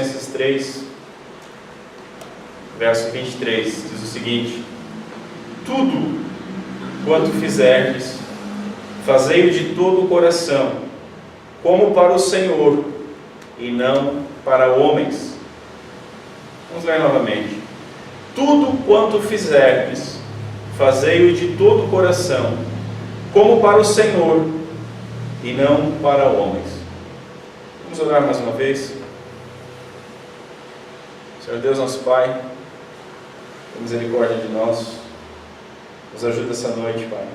Colossenses 3, verso 23, diz o seguinte: tudo quanto fizerdes, fazei-o de todo o coração, como para o Senhor, e não para homens. Vamos ler novamente. Tudo quanto fizerdes, fazei-o de todo o coração, como para o Senhor, e não para homens. Vamos orar mais uma vez. Senhor Deus, nosso Pai, tem misericórdia de nós. Nos ajuda essa noite, Pai.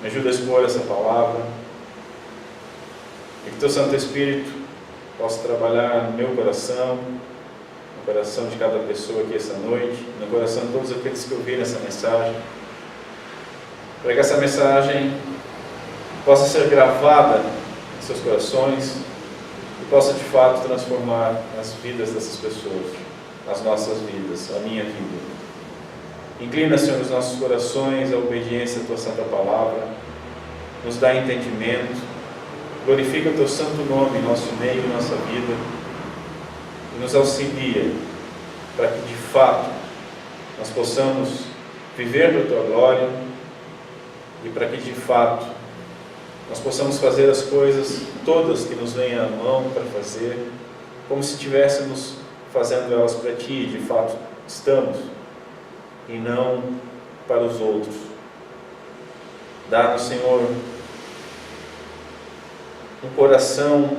Me ajuda a expor essa palavra. E que Teu Santo Espírito possa trabalhar no meu coração, no coração de cada pessoa aqui essa noite, no coração de todos aqueles que ouviram essa mensagem, para que essa mensagem possa ser gravada em seus corações e possa de fato transformar as vidas dessas pessoas, as nossas vidas, a minha vida. Inclina, Senhor, os nossos corações à obediência à Tua Santa Palavra, nos dá entendimento, glorifica o Teu santo nome em nosso meio, em nossa vida, e nos auxilia para que de fato nós possamos viver da Tua glória e para que de fato nós possamos fazer as coisas todas que nos venham à mão para fazer, como se estivéssemos fazendo elas para Ti, e de fato estamos, e não para os outros. Dá-nos, Senhor, um coração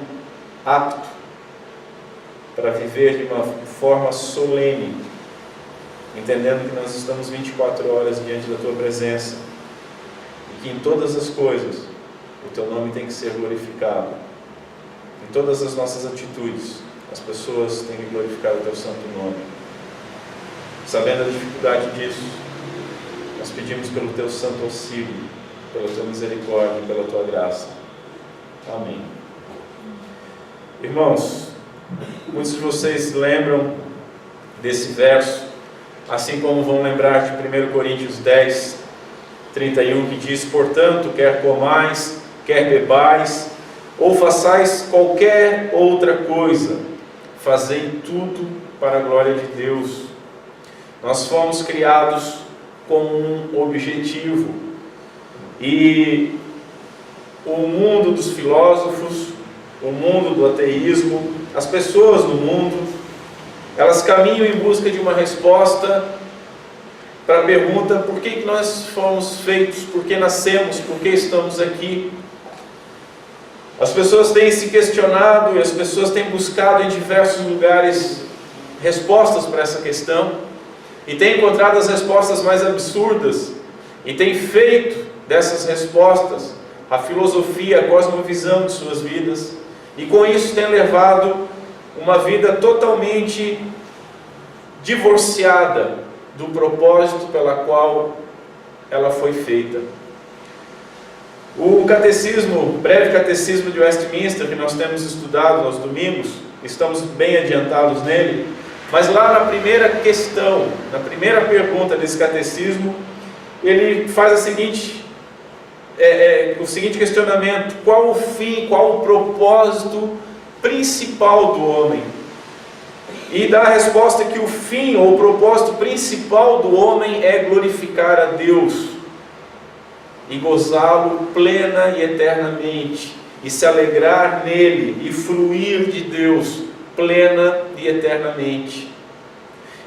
apto para viver de uma forma solene, entendendo que nós estamos 24 horas diante da Tua presença e que em todas as coisas o Teu nome tem que ser glorificado. Em todas as nossas atitudes, as pessoas têm que glorificar o Teu santo nome. Sabendo a dificuldade disso, nós pedimos pelo Teu santo auxílio, pela Tua misericórdia e pela Tua graça. Amém. Irmãos, muitos de vocês lembram desse verso, assim como vão lembrar de 1 Coríntios 10, 31, que diz: portanto, quer comais, quer bebais, ou façais qualquer outra coisa, fazei tudo para a glória de Deus. Nós fomos criados com um objetivo, e o mundo dos filósofos, o mundo do ateísmo, as pessoas do mundo, elas caminham em busca de uma resposta para a pergunta: por que nós fomos feitos, por que nascemos, por que estamos aqui? As pessoas têm se questionado e as pessoas têm buscado em diversos lugares respostas para essa questão, e têm encontrado as respostas mais absurdas, e têm feito dessas respostas a filosofia, a cosmovisão de suas vidas, e com isso têm levado uma vida totalmente divorciada do propósito pela qual ela foi feita. O catecismo, breve catecismo de Westminster, que nós temos estudado aos domingos, estamos bem adiantados nele, mas lá na primeira questão, na primeira pergunta desse catecismo, ele faz o seguinte questionamento: qual o fim, qual o propósito principal do homem? E dá a resposta que o fim ou o propósito principal do homem é glorificar a Deus e gozá-lo plena e eternamente, e se alegrar nele e fruir de Deus plena e eternamente.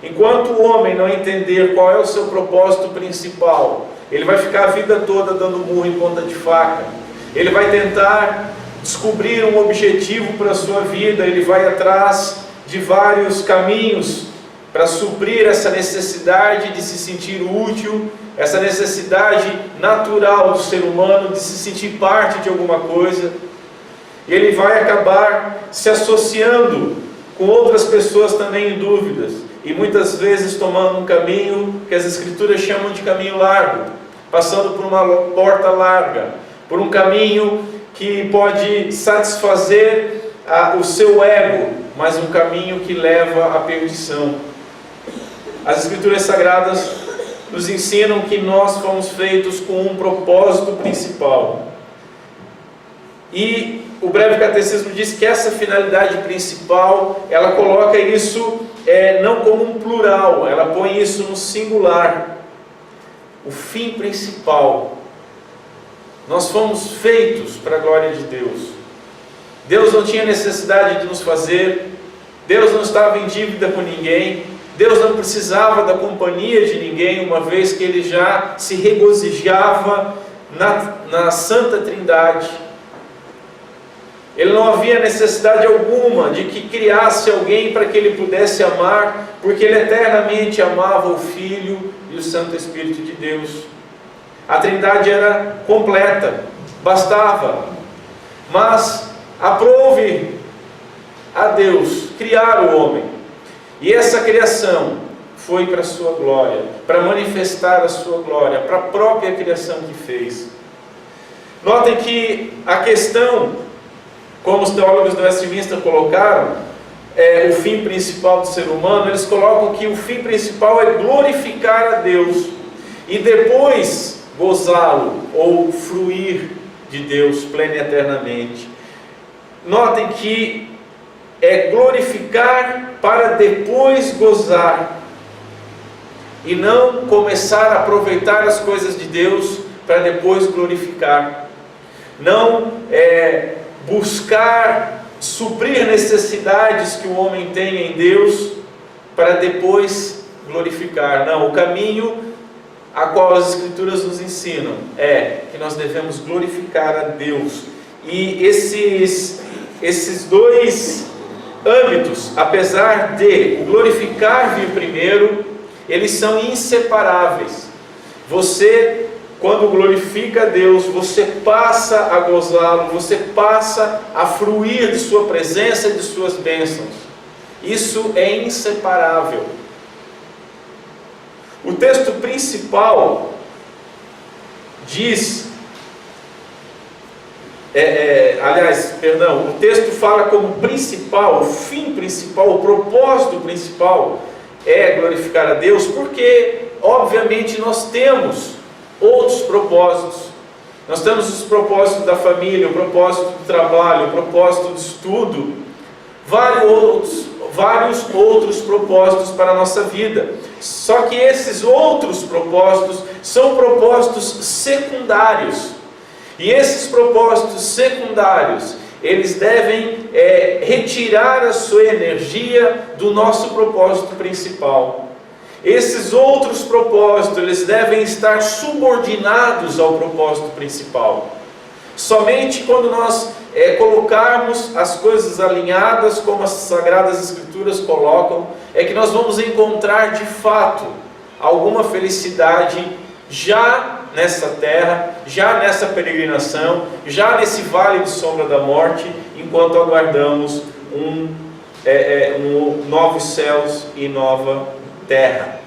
Enquanto o homem não entender qual é o seu propósito principal, ele vai ficar a vida toda dando murro em ponta de faca. Ele vai tentar descobrir um objetivo para a sua vida, ele vai atrás de vários caminhos para suprir essa necessidade de se sentir útil, essa necessidade natural do ser humano de se sentir parte de alguma coisa. E ele vai acabar se associando com outras pessoas também em dúvidas, e muitas vezes tomando um caminho que as Escrituras chamam de caminho largo, passando por uma porta larga, por um caminho que pode satisfazer o seu ego, mas um caminho que leva à perdição. As Escrituras Sagradas nos ensinam que nós fomos feitos com um propósito principal, e o breve catecismo diz que essa finalidade principal, ela coloca isso não como um plural, ela põe isso no singular. O fim principal. Nós fomos feitos para a glória de Deus. Deus não tinha necessidade de nos fazer, Deus não estava em dívida com ninguém, Deus não precisava da companhia de ninguém, uma vez que Ele já se regozijava na Santa Trindade. Ele não havia necessidade alguma de que criasse alguém para que Ele pudesse amar, porque Ele eternamente amava o Filho e o Santo Espírito de Deus. A Trindade era completa, bastava. Mas aprove a Deus criar o homem. E essa criação foi para a sua glória, para manifestar a sua glória, para a própria criação que fez. Notem que a questão, como os teólogos do Westminster colocaram, o fim principal do ser humano, eles colocam que o fim principal é glorificar a Deus e depois gozá-lo ou fruir de Deus plena e eternamente. Notem que é glorificar para depois gozar e não começar a aproveitar as coisas de Deus para depois glorificar. Não buscar suprir necessidades que o homem tem em Deus para depois glorificar. Não, o caminho a qual as Escrituras nos ensinam é que nós devemos glorificar a Deus. E esses dois âmbitos, apesar de o glorificar vir primeiro, eles são inseparáveis. Você, quando glorifica a Deus, você passa a gozá-lo, você passa a fruir de sua presença e de suas bênçãos. Isso é inseparável. O texto principal diz, o texto fala como principal, o fim principal, o propósito principal é glorificar a Deus, porque obviamente nós temos outros propósitos. Nós temos os propósitos da família, o propósito do trabalho, o propósito do estudo, vários outros propósitos para a nossa vida. Só que esses outros propósitos são propósitos secundários. E esses propósitos secundários, eles devem retirar a sua energia do nosso propósito principal. Esses outros propósitos, eles devem estar subordinados ao propósito principal. Somente quando nós colocarmos as coisas alinhadas, como as Sagradas Escrituras colocam, é que nós vamos encontrar de fato alguma felicidade já nessa terra, já nessa peregrinação, já nesse vale de sombra da morte, enquanto aguardamos novos céus e nova terra.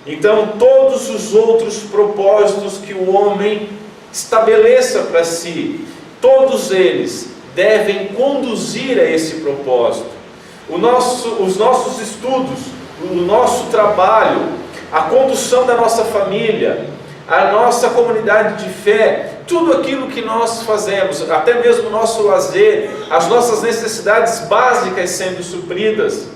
Então, todos os outros propósitos que o homem estabeleça para si, todos eles devem conduzir a esse propósito. Os nossos estudos, o nosso trabalho, a condução da nossa família, a nossa comunidade de fé, tudo aquilo que nós fazemos, até mesmo o nosso lazer, as nossas necessidades básicas sendo supridas,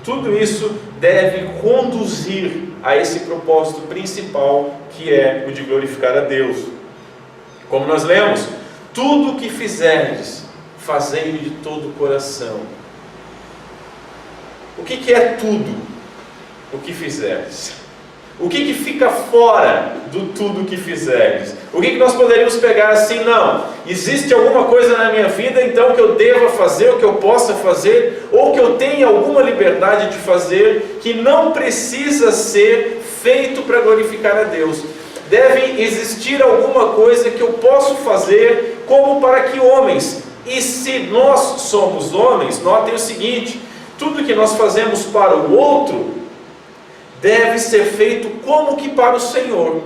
tudo isso deve conduzir a esse propósito principal, que é o de glorificar a Deus. Como nós lemos, tudo o que fizerdes, fazei-o de todo o coração. O que é tudo o que fizerdes? O que fica fora do tudo que fizerdes? O que nós poderíamos pegar assim? Não, existe alguma coisa na minha vida então que eu deva fazer, ou que eu possa fazer, ou que eu tenha alguma liberdade de fazer, que não precisa ser feito para glorificar a Deus. Deve existir alguma coisa que eu posso fazer como para que homens, e se nós somos homens, notem o seguinte, tudo que nós fazemos para o outro deve ser feito como que para o Senhor.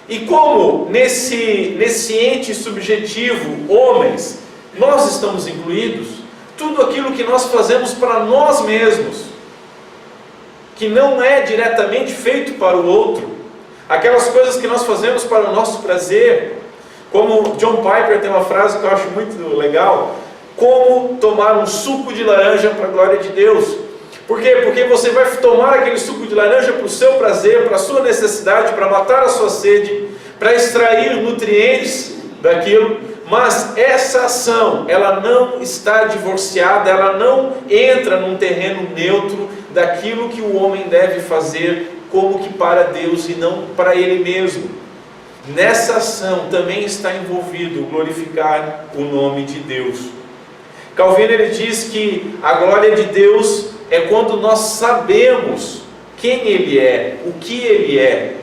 E como nesse ente subjetivo, homens, nós estamos incluídos, tudo aquilo que nós fazemos para nós mesmos, que não é diretamente feito para o outro, aquelas coisas que nós fazemos para o nosso prazer, Como John Piper tem uma frase que eu acho muito legal: como tomar um suco de laranja para a glória de Deus. Por quê? Porque você vai tomar aquele suco de laranja para o seu prazer, para a sua necessidade, para matar a sua sede, para extrair nutrientes daquilo, mas essa ação, ela não está divorciada, ela não entra num terreno neutro daquilo que o homem deve fazer como que para Deus e não para ele mesmo. Nessa ação também está envolvido glorificar o nome de Deus. Calvino ele diz que a glória de Deus é quando nós sabemos quem Ele é, o que Ele é.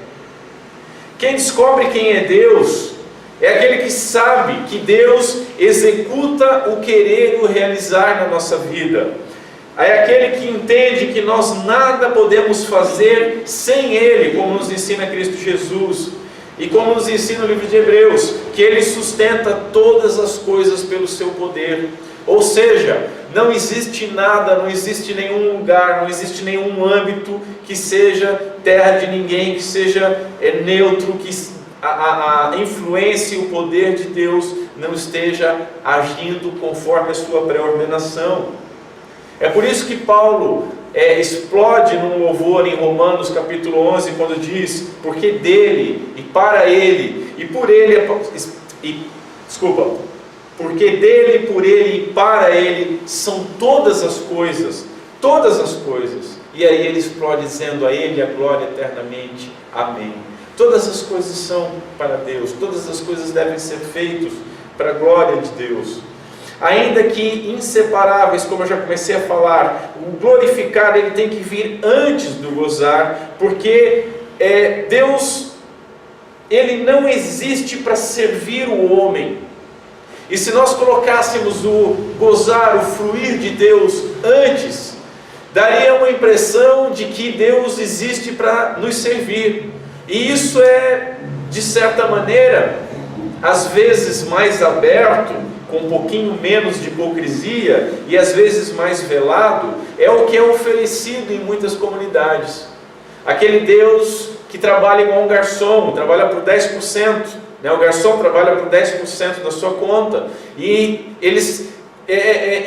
Quem descobre quem é Deus é aquele que sabe que Deus executa o querer e o realizar na nossa vida. É aquele que entende que nós nada podemos fazer sem Ele, como nos ensina Cristo Jesus. E como nos ensina o livro de Hebreus, que Ele sustenta todas as coisas pelo seu poder. Ou seja, não existe nada, não existe nenhum lugar, não existe nenhum âmbito que seja terra de ninguém, que seja neutro, que a influência e o poder de Deus não esteja agindo conforme a sua pré-ordenação. É por isso que Paulo explode num louvor em Romanos capítulo 11, quando diz: porque dele, e para ele, e por ele, porque dele, por ele e para ele são todas as coisas, e aí ele explode dizendo: a ele a glória eternamente, amém. Todas as coisas são para Deus, todas as coisas devem ser feitas para a glória de Deus. Ainda que inseparáveis, como eu já comecei a falar, o glorificar ele tem que vir antes do gozar, porque Deus, ele não existe para servir o homem. E se nós colocássemos o gozar, o fluir de Deus antes, daria uma impressão de que Deus existe para nos servir. E isso é, de certa maneira, às vezes mais aberto, com um pouquinho menos de hipocrisia, e às vezes mais velado, é o que é oferecido em muitas comunidades. Aquele Deus que trabalha igual um garçom, trabalha por 10%, o garçom trabalha por 10% da sua conta, e eles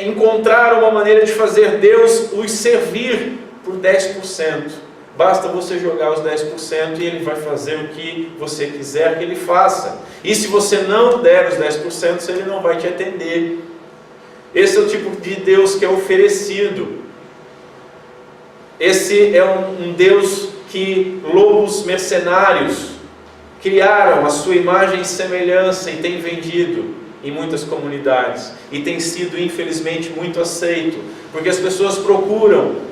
encontraram uma maneira de fazer Deus os servir por 10%. Basta você jogar os 10% e Ele vai fazer o que você quiser que Ele faça. E se você não der os 10%, Ele não vai te atender. Esse é o tipo de Deus que é oferecido. Esse é um Deus que lobos mercenários criaram a sua imagem e semelhança e tem vendido em muitas comunidades. E tem sido, infelizmente, muito aceito, porque as pessoas procuram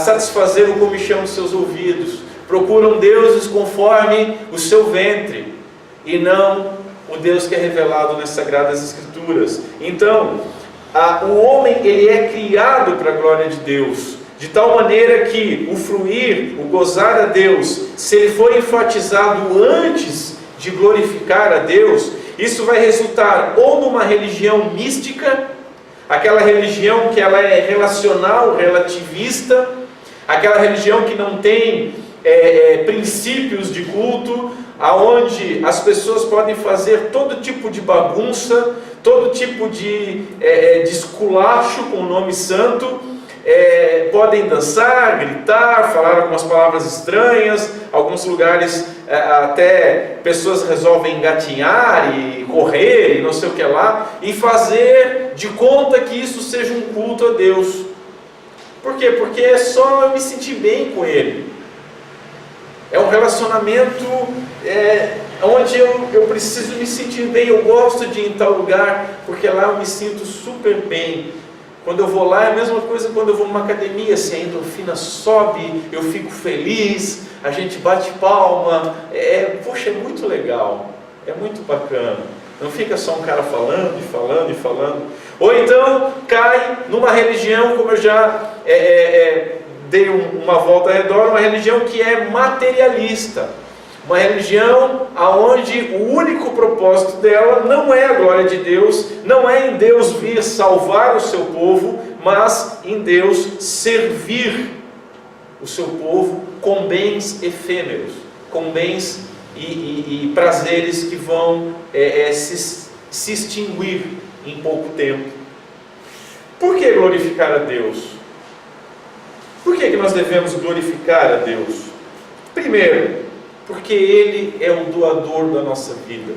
satisfazer o comichão dos seus ouvidos, procuram deuses conforme o seu ventre, e não o Deus que é revelado nas Sagradas Escrituras. Então, o homem ele é criado para a glória de Deus, de tal maneira que o fluir, o gozar a Deus, se ele for enfatizado antes de glorificar a Deus, isso vai resultar ou numa religião mística, aquela religião que ela é relacional, relativista, aquela religião que não tem princípios de culto, aonde as pessoas podem fazer todo tipo de bagunça, todo tipo de esculacho com o nome santo, podem dançar, gritar, falar algumas palavras estranhas, alguns lugares até pessoas resolvem engatinhar e correr e não sei o que lá, e fazer de conta que isso seja um culto a Deus. Por quê? Porque é só eu me sentir bem com Ele. É um relacionamento onde eu preciso me sentir bem. Eu gosto de ir em tal lugar porque lá eu me sinto super bem. Quando eu vou lá é a mesma coisa quando eu vou numa academia, se a endorfina sobe, eu fico feliz, a gente bate palma, poxa, é muito legal, é muito bacana. Não fica só um cara falando e falando e falando. Ou então cai numa religião, como eu já dei uma volta ao redor, uma religião que é materialista. Uma religião onde o único propósito dela não é a glória de Deus, não é em Deus vir salvar o seu povo, mas em Deus servir o seu povo com bens efêmeros, com bens e prazeres que vão se extinguir em pouco tempo. Por que glorificar a Deus? Por que nós devemos glorificar a Deus? Primeiro, porque Ele é o doador da nossa vida.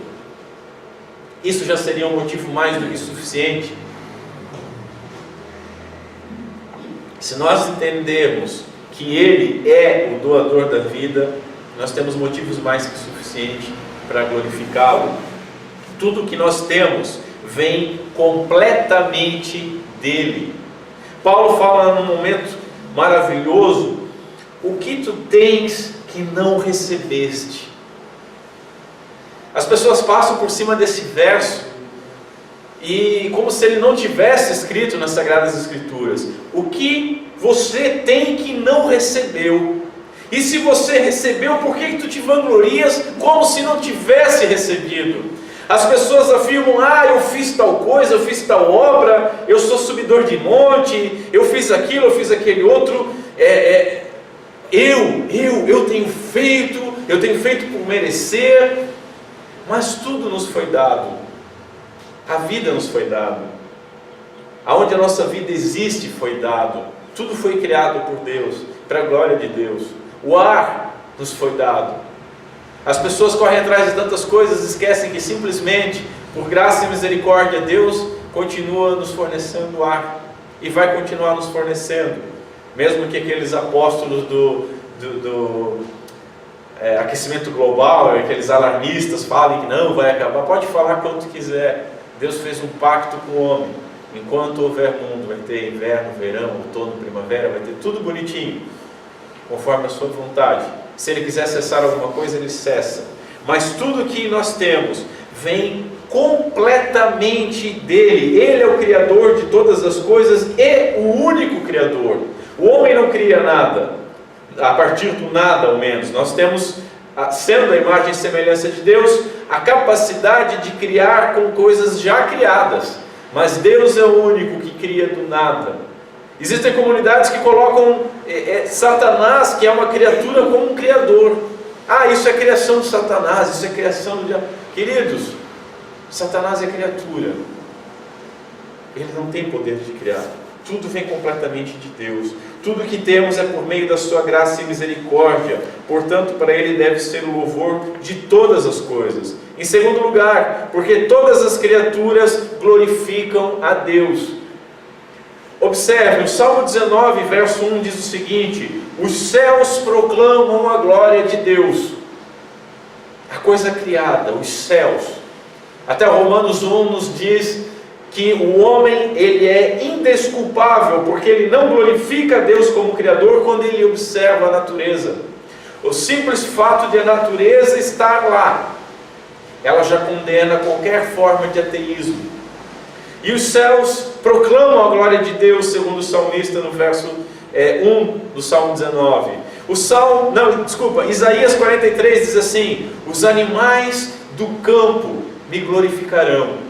Isso já seria um motivo mais do que suficiente. Se nós entendermos que Ele é o doador da vida, nós temos motivos mais que suficientes para glorificá-lo. Tudo que nós temos vem completamente dele. Paulo fala num momento maravilhoso: o que tu tens que não recebeste. As pessoas passam por cima desse verso e como se ele não tivesse escrito nas Sagradas Escrituras. O que você tem que não recebeu? E se você recebeu, por que tu te vanglorias como se não tivesse recebido? As pessoas afirmam: eu fiz tal coisa, eu fiz tal obra, eu sou subidor de monte, eu fiz aquilo, eu fiz aquele outro, eu tenho feito por merecer. Mas tudo nos foi dado, a vida nos foi dada, aonde a nossa vida existe foi dado, tudo foi criado por Deus, para a glória de Deus. O ar nos foi dado. As pessoas correm atrás de tantas coisas, esquecem que simplesmente, por graça e misericórdia, Deus continua nos fornecendo ar, e vai continuar nos fornecendo, mesmo que aqueles apóstolos do aquecimento global, aqueles alarmistas falem que não vai acabar. Pode falar quanto quiser. Deus fez um pacto com o homem: enquanto houver mundo, vai ter inverno, verão, outono, primavera, vai ter tudo bonitinho, conforme a sua vontade. Se Ele quiser cessar alguma coisa, Ele cessa. Mas tudo que nós temos vem completamente dEle. Ele é o Criador de todas as coisas e o único Criador. O homem não cria nada, a partir do nada ao menos. Nós temos, sendo a imagem e semelhança de Deus, a capacidade de criar com coisas já criadas. Mas Deus é o único que cria do nada. Existem comunidades que colocam Satanás, que é uma criatura, como um criador. Isso é criação de Satanás, isso é criação do diabo. Queridos, Satanás é criatura. Ele não tem poder de criar. Tudo vem completamente de Deus. Tudo que temos é por meio da sua graça e misericórdia. Portanto, para Ele deve ser o louvor de todas as coisas. Em segundo lugar, porque todas as criaturas glorificam a Deus. Observe, o Salmo 19, verso 1 diz o seguinte: os céus proclamam a glória de Deus. A coisa criada, os céus. Até Romanos 1 nos diz que o homem, ele é indesculpável, porque ele não glorifica a Deus como Criador quando ele observa a natureza. O simples fato de a natureza estar lá, ela já condena qualquer forma de ateísmo. E os céus proclamam a glória de Deus, segundo o salmista no verso 1 do Salmo 19. Isaías 43 diz assim: os animais do campo me glorificarão.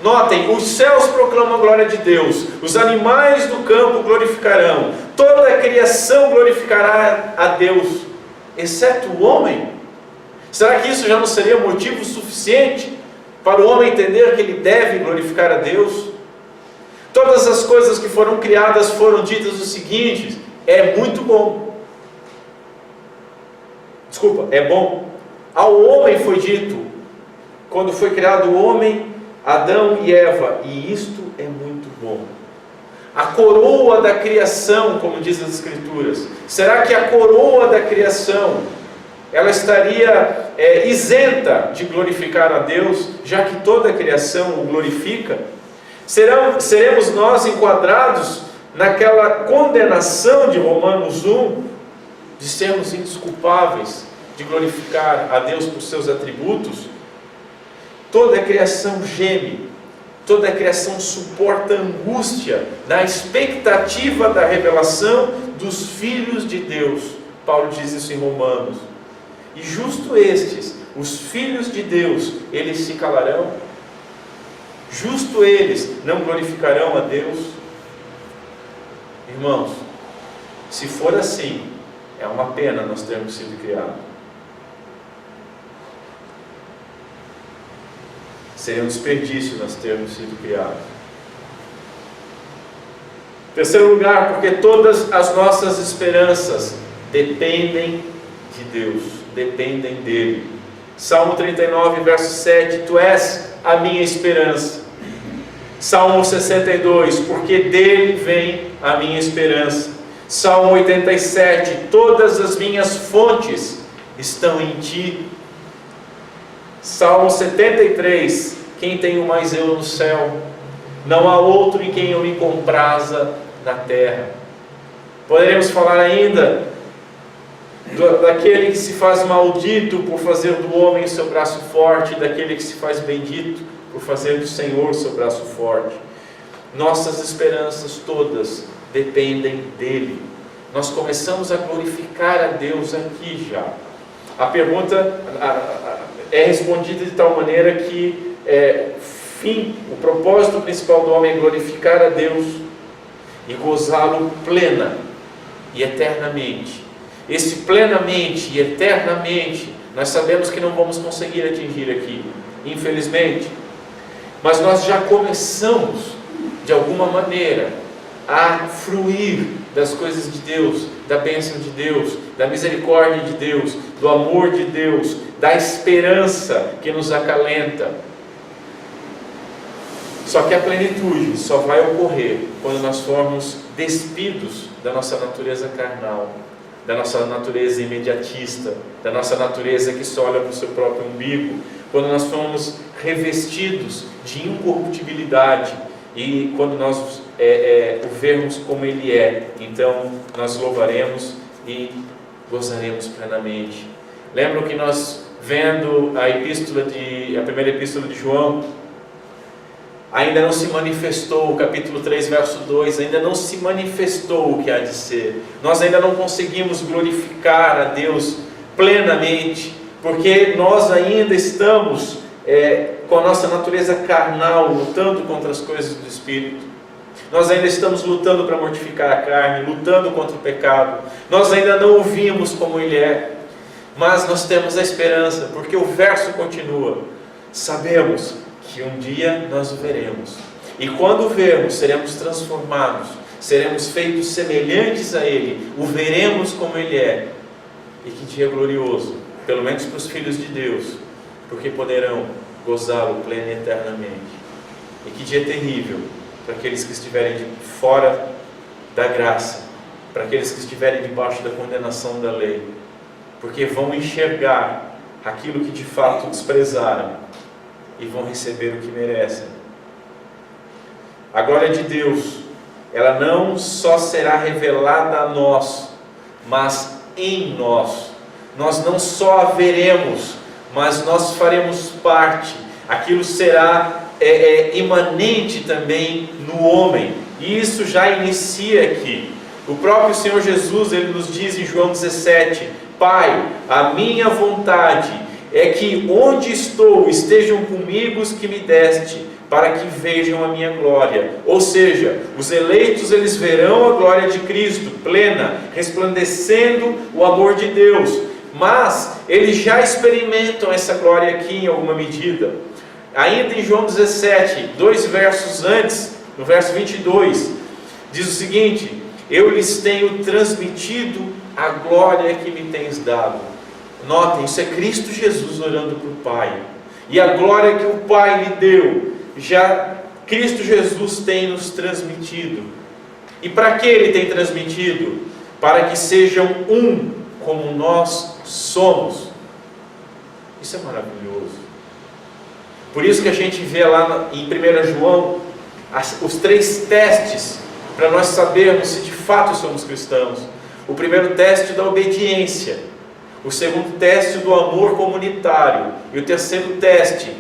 Notem, os céus proclamam a glória de Deus, os animais do campo glorificarão, toda a criação glorificará a Deus, exceto o homem. Será que isso já não seria motivo suficiente para o homem entender que ele deve glorificar a Deus? Todas as coisas que foram criadas foram ditas o seguinte: é muito bom. É bom. Ao homem foi dito, quando foi criado o homem, Adão e Eva, e isto é muito bom. A coroa da criação, como diz as Escrituras, será que a coroa da criação ela estaria isenta de glorificar a Deus, já que toda a criação o glorifica? Seremos nós enquadrados naquela condenação de Romanos 1, de sermos indesculpáveis de glorificar a Deus por seus atributos? Toda a criação geme, toda a criação suporta angústia na expectativa da revelação dos filhos de Deus. Paulo diz isso em Romanos. E justo estes, os filhos de Deus, eles se calarão? Justo eles não glorificarão a Deus? Irmãos, se for assim, é uma pena nós termos sido criados. Seria um desperdício nós termos sido criados. Terceiro lugar, porque todas as nossas esperanças dependem de Deus, dependem dele. Salmo 39, verso 7, tu és a minha esperança. Salmo 62, porque dele vem a minha esperança. Salmo 87, todas as minhas fontes estão em ti. Salmo 73, quem tenho mais eu no céu? Não há outro em quem eu me compraza na terra. Poderemos falar ainda daquele que se faz maldito por fazer do homem o seu braço forte, daquele que se faz bendito por fazer do Senhor o seu braço forte. Nossas esperanças todas dependem dele. Nós começamos a glorificar a Deus aqui já. A pergunta é respondida de tal maneira que o propósito principal do homem é glorificar a Deus e gozá-lo plena e eternamente. Esse plenamente e eternamente, nós sabemos que não vamos conseguir atingir aqui, infelizmente, mas nós já começamos, de alguma maneira, a fruir das coisas de Deus, da bênção de Deus, da misericórdia de Deus, do amor de Deus, da esperança que nos acalenta. Só que a plenitude só vai ocorrer quando nós formos despidos da nossa natureza carnal, da nossa natureza imediatista, da nossa natureza que só olha para o seu próprio umbigo, quando nós formos revestidos de incorruptibilidade e quando nós o vermos como Ele é, então nós louvaremos e gozaremos plenamente. Lembram que nós, vendo a primeira epístola de João, ainda não se manifestou, o capítulo 3, verso 2, ainda não se manifestou o que há de ser. Nós ainda não conseguimos glorificar a Deus plenamente, porque nós ainda estamos com a nossa natureza carnal, lutando contra as coisas do Espírito. Nós ainda estamos lutando para mortificar a carne, lutando contra o pecado. Nós ainda não o vimos como Ele é, mas nós temos a esperança, porque o verso continua. Sabemos que um dia nós o veremos, e quando o vermos, seremos transformados, seremos feitos semelhantes a Ele, o veremos como Ele é. E que dia glorioso, pelo menos para os filhos de Deus, porque poderão gozá-lo pleno e eternamente. E que dia terrível para aqueles que estiverem fora da graça, para aqueles que estiverem debaixo da condenação da lei, porque vão enxergar aquilo que de fato desprezaram e vão receber o que merecem. A glória de Deus, ela não só será revelada a nós, mas em nós. Nós não só a veremos, mas nós faremos parte. Aquilo será imanente também no homem, e isso já inicia aqui. O próprio Senhor Jesus, Ele nos diz em João 17: Pai, a minha vontade é que onde estou estejam comigo os que me deste, para que vejam a minha glória. Ou seja, os eleitos, eles verão a glória de Cristo plena, resplandecendo o amor de Deus, mas eles já experimentam essa glória aqui em alguma medida. Ainda em João 17, 2 versos antes, no verso 22, diz o seguinte: eu lhes tenho transmitido a glória que me tens dado. Notem, isso é Cristo Jesus orando para o Pai. E a glória que o Pai lhe deu, já Cristo Jesus tem nos transmitido. E para que Ele tem transmitido? Para que sejam um, como nós somos. Isso é maravilhoso. Por isso que a gente vê lá em 1 João os 3 testes para nós sabermos se de fato somos cristãos. O primeiro teste da obediência, o segundo teste do amor comunitário, e o terceiro teste,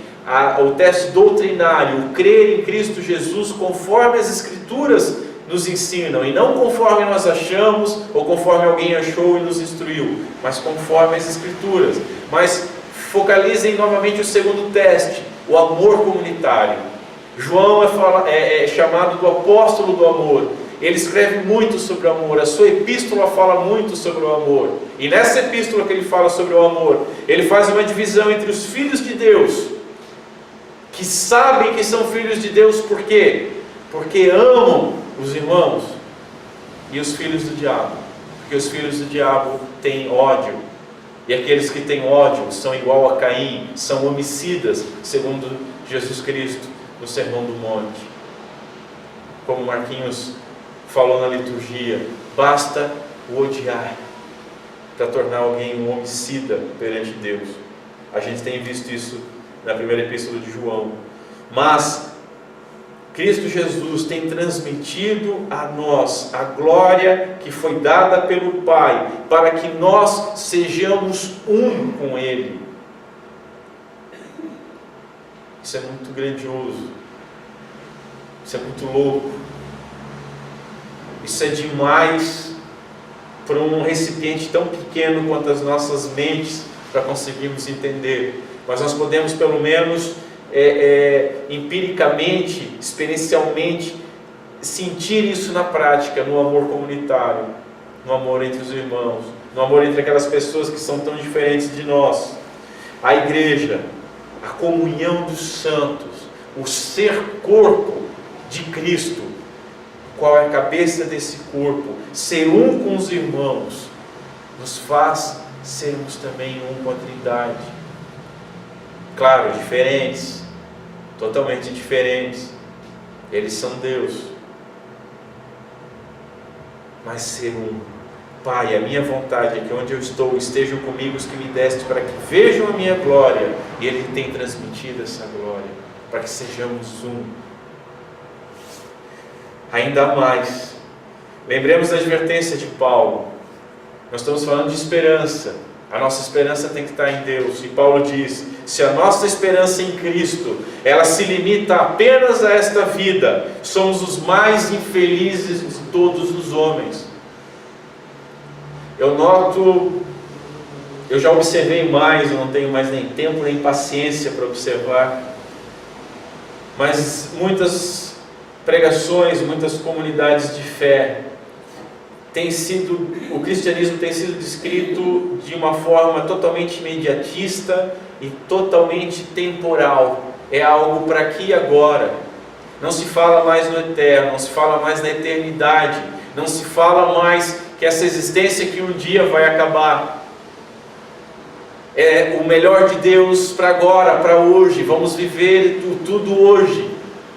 o teste doutrinário, o crer em Cristo Jesus conforme as Escrituras nos ensinam, e não conforme nós achamos, ou conforme alguém achou e nos instruiu, mas conforme as Escrituras. Mas focalizem novamente o segundo teste, o amor comunitário. João é chamado do apóstolo do amor. Ele escreve muito sobre o amor, a sua epístola fala muito sobre o amor. E nessa epístola que ele fala sobre o amor, ele faz uma divisão entre os filhos de Deus, que sabem que são filhos de Deus, por quê? Porque amam os irmãos. E os filhos do diabo? Porque os filhos do diabo têm ódio. E aqueles que têm ódio são igual a Caim, são homicidas, segundo Jesus Cristo no Sermão do Monte. Como Marquinhos falou na liturgia, basta o odiar para tornar alguém um homicida perante Deus. A gente tem visto isso na primeira epístola de João. Mas Cristo Jesus tem transmitido a nós a glória que foi dada pelo Pai, para que nós sejamos um com Ele. Isso é muito grandioso. Isso é muito louco. Isso é demais para um recipiente tão pequeno quanto as nossas mentes para conseguirmos entender. Mas nós podemos, pelo menos, empiricamente, experiencialmente, sentir isso na prática, no amor comunitário, no amor entre os irmãos, no amor entre aquelas pessoas que são tão diferentes de nós. A igreja, a comunhão dos santos, o ser corpo de Cristo, qual é a cabeça desse corpo, ser um com os irmãos, nos faz sermos também um com a Trindade. Claro, diferentes, totalmente diferentes, eles são Deus, mas ser um. Pai, a minha vontade é que onde eu estou estejam comigo os que me deste, para que vejam a minha glória, e Ele tem transmitido essa glória, para que sejamos um. Ainda mais, lembremos da advertência de Paulo. Nós estamos falando de esperança. A nossa esperança tem que estar em Deus. E Paulo diz: se a nossa esperança em Cristo, ela se limita apenas a esta vida, somos os mais infelizes de todos os homens. Eu já observei mais, eu não tenho mais nem tempo nem paciência para observar, mas muitas pregações, muitas comunidades de fé, o cristianismo tem sido descrito de uma forma totalmente imediatista e totalmente temporal. É algo para aqui e agora. Não se fala mais no eterno, não se fala mais na eternidade, não se fala mais que essa existência que um dia vai acabar. É o melhor de Deus para agora, para hoje. Vamos viver tudo hoje.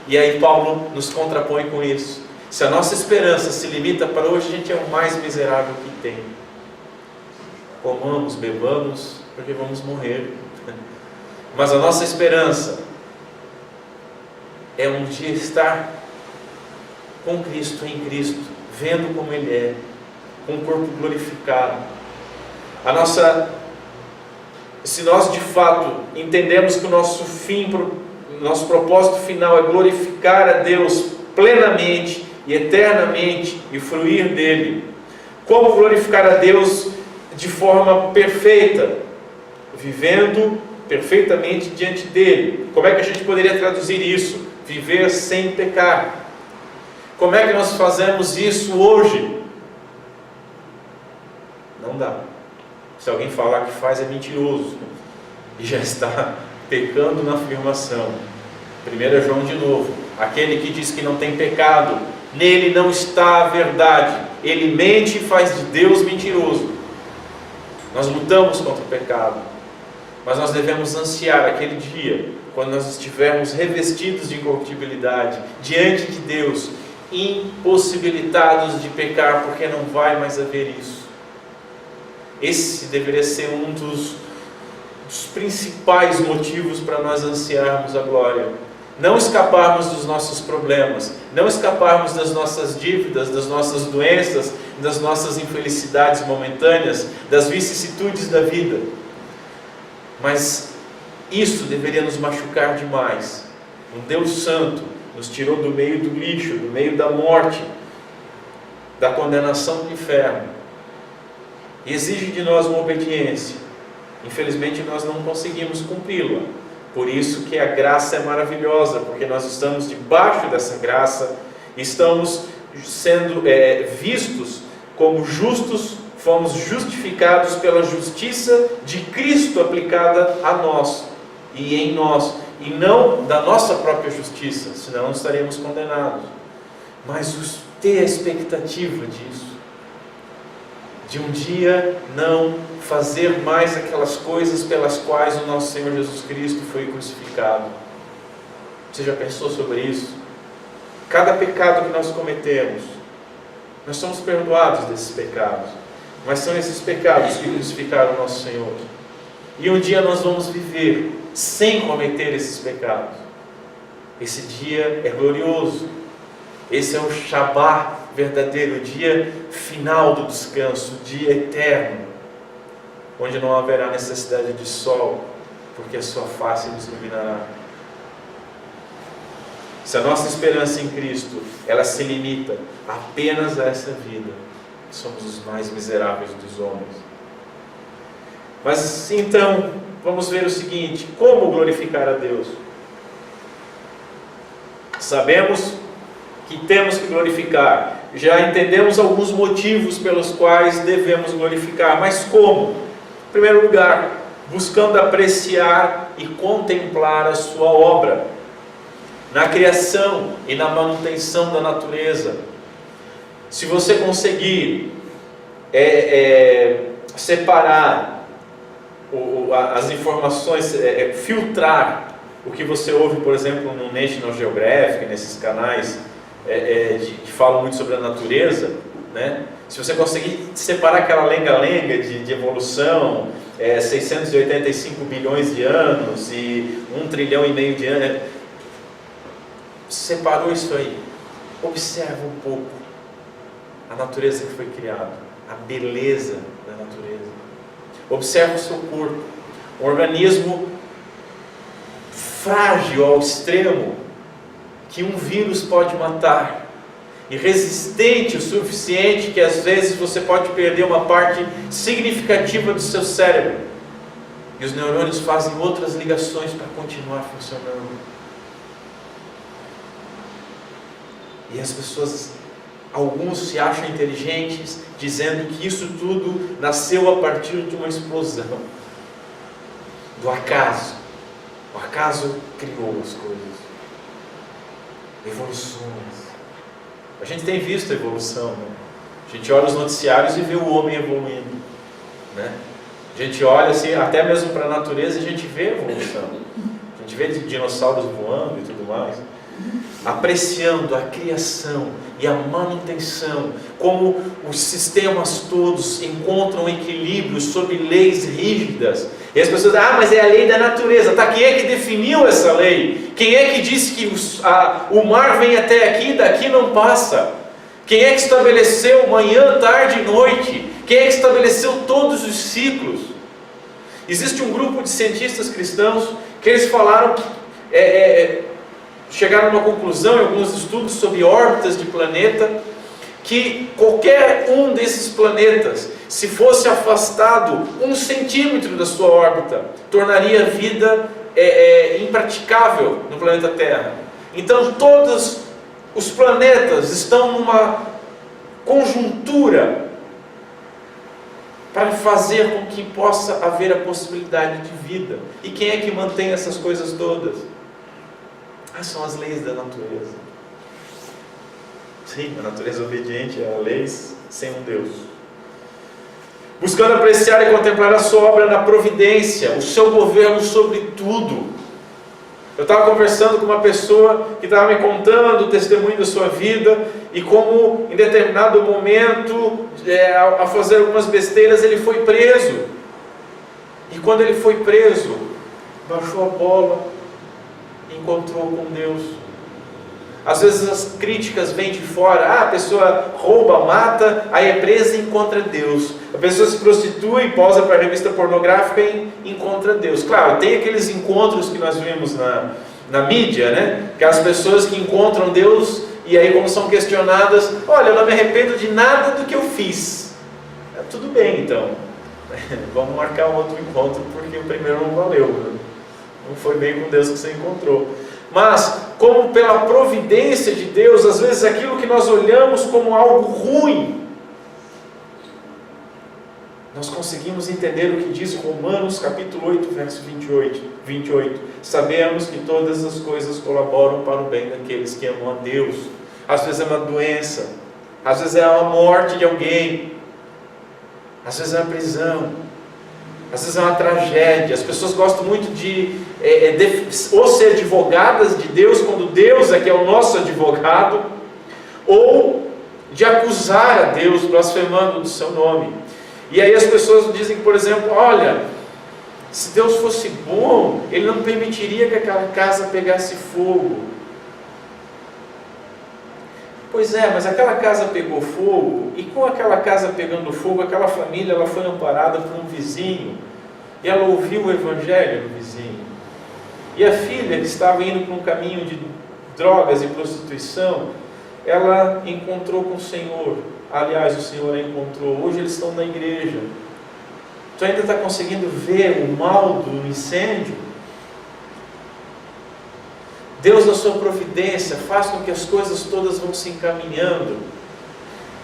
E aí Paulo nos contrapõe com isso. Se a nossa esperança se limita para hoje, a gente é o mais miserável que tem. Comamos, bebamos, porque vamos morrer. Mas a nossa esperança é um dia estar com Cristo, em Cristo, vendo como Ele é, com o corpo glorificado. Se nós de fato entendemos que o nosso propósito final é glorificar a Deus plenamente e eternamente e fruir dele, como glorificar a Deus de forma perfeita? Vivendo perfeitamente diante dele. Como é que a gente poderia traduzir isso? Viver sem pecar. Como é que nós fazemos isso hoje? Não dá. Se alguém falar que faz, é mentiroso e já está pecando na afirmação. 1 João de novo: aquele que diz que não tem pecado, nele não está a verdade, ele mente e faz de Deus mentiroso. Nós lutamos contra o pecado, mas nós devemos ansiar aquele dia, quando nós estivermos revestidos de incorruptibilidade, diante de Deus, impossibilitados de pecar, porque não vai mais haver isso. Esse deveria ser um dos principais motivos para nós ansiarmos a glória. Não escaparmos dos nossos problemas, não escaparmos das nossas dívidas, das nossas doenças, das nossas infelicidades momentâneas, das vicissitudes da vida. Mas isso deveria nos machucar demais. Um Deus santo nos tirou do meio do lixo, do meio da morte, da condenação do inferno, e exige de nós uma obediência. Infelizmente nós não conseguimos cumpri-la. Por isso que a graça é maravilhosa, porque nós estamos debaixo dessa graça, estamos sendo vistos como justos, fomos justificados pela justiça de Cristo aplicada a nós e em nós. e não da nossa própria justiça, senão estaríamos condenados. Mas ter a expectativa disso, de um dia não fazer mais aquelas coisas pelas quais o nosso Senhor Jesus Cristo foi crucificado. Você já pensou sobre isso? Cada pecado que nós cometemos, nós somos perdoados desses pecados, mas são esses pecados que crucificaram o nosso Senhor. E um dia nós vamos viver sem cometer esses pecados. Esse dia é glorioso. Esse é o Shabbat verdadeiro, o dia final do descanso, o dia eterno, onde não haverá necessidade de sol, porque a sua face nos iluminará. Se a nossa esperança em Cristo, ela se limita apenas a essa vida, somos os mais miseráveis dos homens. Mas então, vamos ver o seguinte: como glorificar a Deus? Sabemos que temos que glorificar, já entendemos alguns motivos pelos quais devemos glorificar, mas como? Em primeiro lugar, buscando apreciar e contemplar a sua obra, na criação e na manutenção da natureza. Se você conseguir separar as informações, filtrar o que você ouve, por exemplo, no National Geographic, nesses canais que falam muito sobre a natureza, né? Se você conseguir separar aquela lenga-lenga de evolução, 685 bilhões de anos e 1,5 trilhão de anos, separou isso aí, observa um pouco a natureza que foi criada, a beleza da natureza. Observa o seu corpo, um organismo frágil ao extremo, que um vírus pode matar, e resistente o suficiente que às vezes você pode perder uma parte significativa do seu cérebro, e os neurônios fazem outras ligações para continuar funcionando. E as pessoas, alguns se acham inteligentes, dizendo que isso tudo nasceu a partir de uma explosão, do acaso. O acaso criou as coisas. Evoluções. A gente tem visto a evolução, né? A gente olha os noticiários e vê o homem evoluindo, né? A gente olha assim, até mesmo para a natureza, a gente vê a evolução. A gente vê dinossauros voando e tudo mais. Apreciando a criação e a manutenção, como os sistemas todos encontram equilíbrio sob leis rígidas. E as pessoas dizem, mas é a lei da natureza. Tá, quem é que definiu essa lei? Quem é que disse que o mar vem até aqui e daqui não passa? Quem é que estabeleceu manhã, tarde e noite? Quem é que estabeleceu todos os ciclos? Existe um grupo de cientistas cristãos que eles falaram que chegaram a uma conclusão em alguns estudos sobre órbitas de planeta, que qualquer um desses planetas, se fosse afastado 1 centímetro da sua órbita, tornaria a vida impraticável no planeta Terra. Então todos os planetas estão numa conjuntura para fazer com que possa haver a possibilidade de vida. E quem é que mantém essas coisas todas? São as leis da natureza. Sim, a natureza obediente a leis sem um Deus. Buscando apreciar e contemplar a sua obra na providência, o seu governo sobre tudo. Eu estava conversando com uma pessoa que estava me contando o testemunho da sua vida, e como em determinado momento, ao fazer algumas besteiras, ele foi preso. E quando ele foi preso, baixou a bola, encontrou com Deus. Às vezes as críticas vêm de fora, a pessoa rouba, mata, aí é presa e encontra Deus. A pessoa se prostitui, posa para a revista pornográfica e encontra Deus. Claro, tem aqueles encontros que nós vimos na mídia, né? Aquelas pessoas que encontram Deus e aí, como são questionadas, olha, eu não me arrependo de nada do que eu fiz. Tudo bem então, vamos marcar um outro encontro, porque o primeiro não valeu, né? Não foi bem com Deus que você encontrou. Mas, como pela providência de Deus, às vezes aquilo que nós olhamos como algo ruim, nós conseguimos entender o que diz Romanos capítulo 8, verso 28. Sabemos que todas as coisas colaboram para o bem daqueles que amam a Deus. Às vezes é uma doença, às vezes é a morte de alguém, às vezes é uma prisão, às vezes é uma tragédia. As pessoas gostam muito de ou ser advogadas de Deus, quando Deus é que é o nosso advogado, ou de acusar a Deus, blasfemando do seu nome. E aí as pessoas dizem, por exemplo, olha, se Deus fosse bom, Ele não permitiria que aquela casa pegasse fogo. Pois é, mas aquela casa pegou fogo, e com aquela casa pegando fogo, aquela família ela foi amparada por um vizinho, e ela ouviu o evangelho do vizinho. E a filha, que estava indo por um caminho de drogas e prostituição, ela encontrou com o Senhor. Aliás, o Senhor a encontrou. Hoje eles estão na igreja. Tu ainda está conseguindo ver o mal do incêndio? Deus, na sua providência, faz com que as coisas todas vão se encaminhando.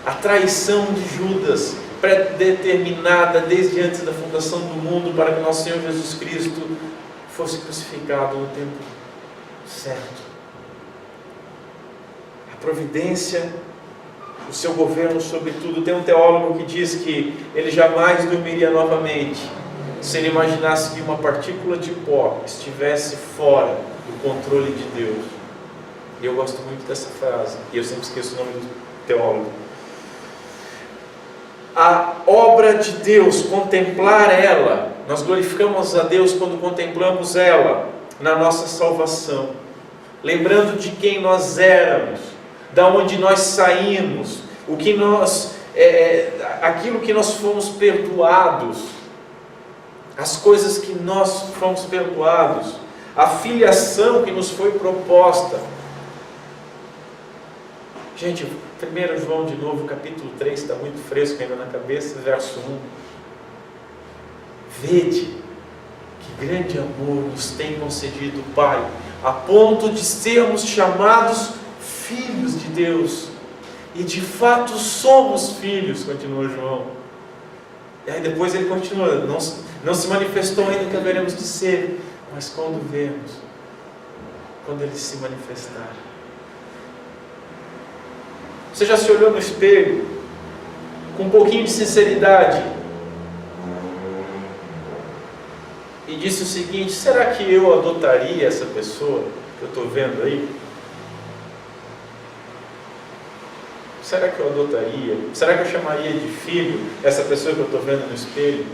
A traição de Judas, predeterminada desde antes da fundação do mundo, para que nosso Senhor Jesus Cristo fosse crucificado no tempo certo. A providência, o seu governo sobre tudo. Tem um teólogo que diz que ele jamais dormiria novamente se ele imaginasse que uma partícula de pó estivesse fora do controle de Deus. E eu gosto muito dessa frase, e eu sempre esqueço o nome do teólogo. A obra de Deus, contemplar ela, nós glorificamos a Deus quando contemplamos ela na nossa salvação, lembrando de quem nós éramos, da onde nós saímos, o que nós, aquilo que nós fomos perdoados, as coisas que nós fomos perdoados, a filiação que nos foi proposta. Gente, 1 João de novo, capítulo 3, está muito fresco ainda na cabeça, verso 1. Vede que grande amor nos tem concedido o Pai, a ponto de sermos chamados filhos de Deus. E de fato somos filhos, continua João. E aí depois ele continua, não se manifestou ainda o que haveremos de ser, mas quando vermos, quando ele se manifestar. Você já se olhou no espelho com um pouquinho de sinceridade e disse o seguinte: será que eu adotaria essa pessoa que eu estou vendo aí? Será que eu adotaria? Será que eu chamaria de filho essa pessoa que eu estou vendo no espelho?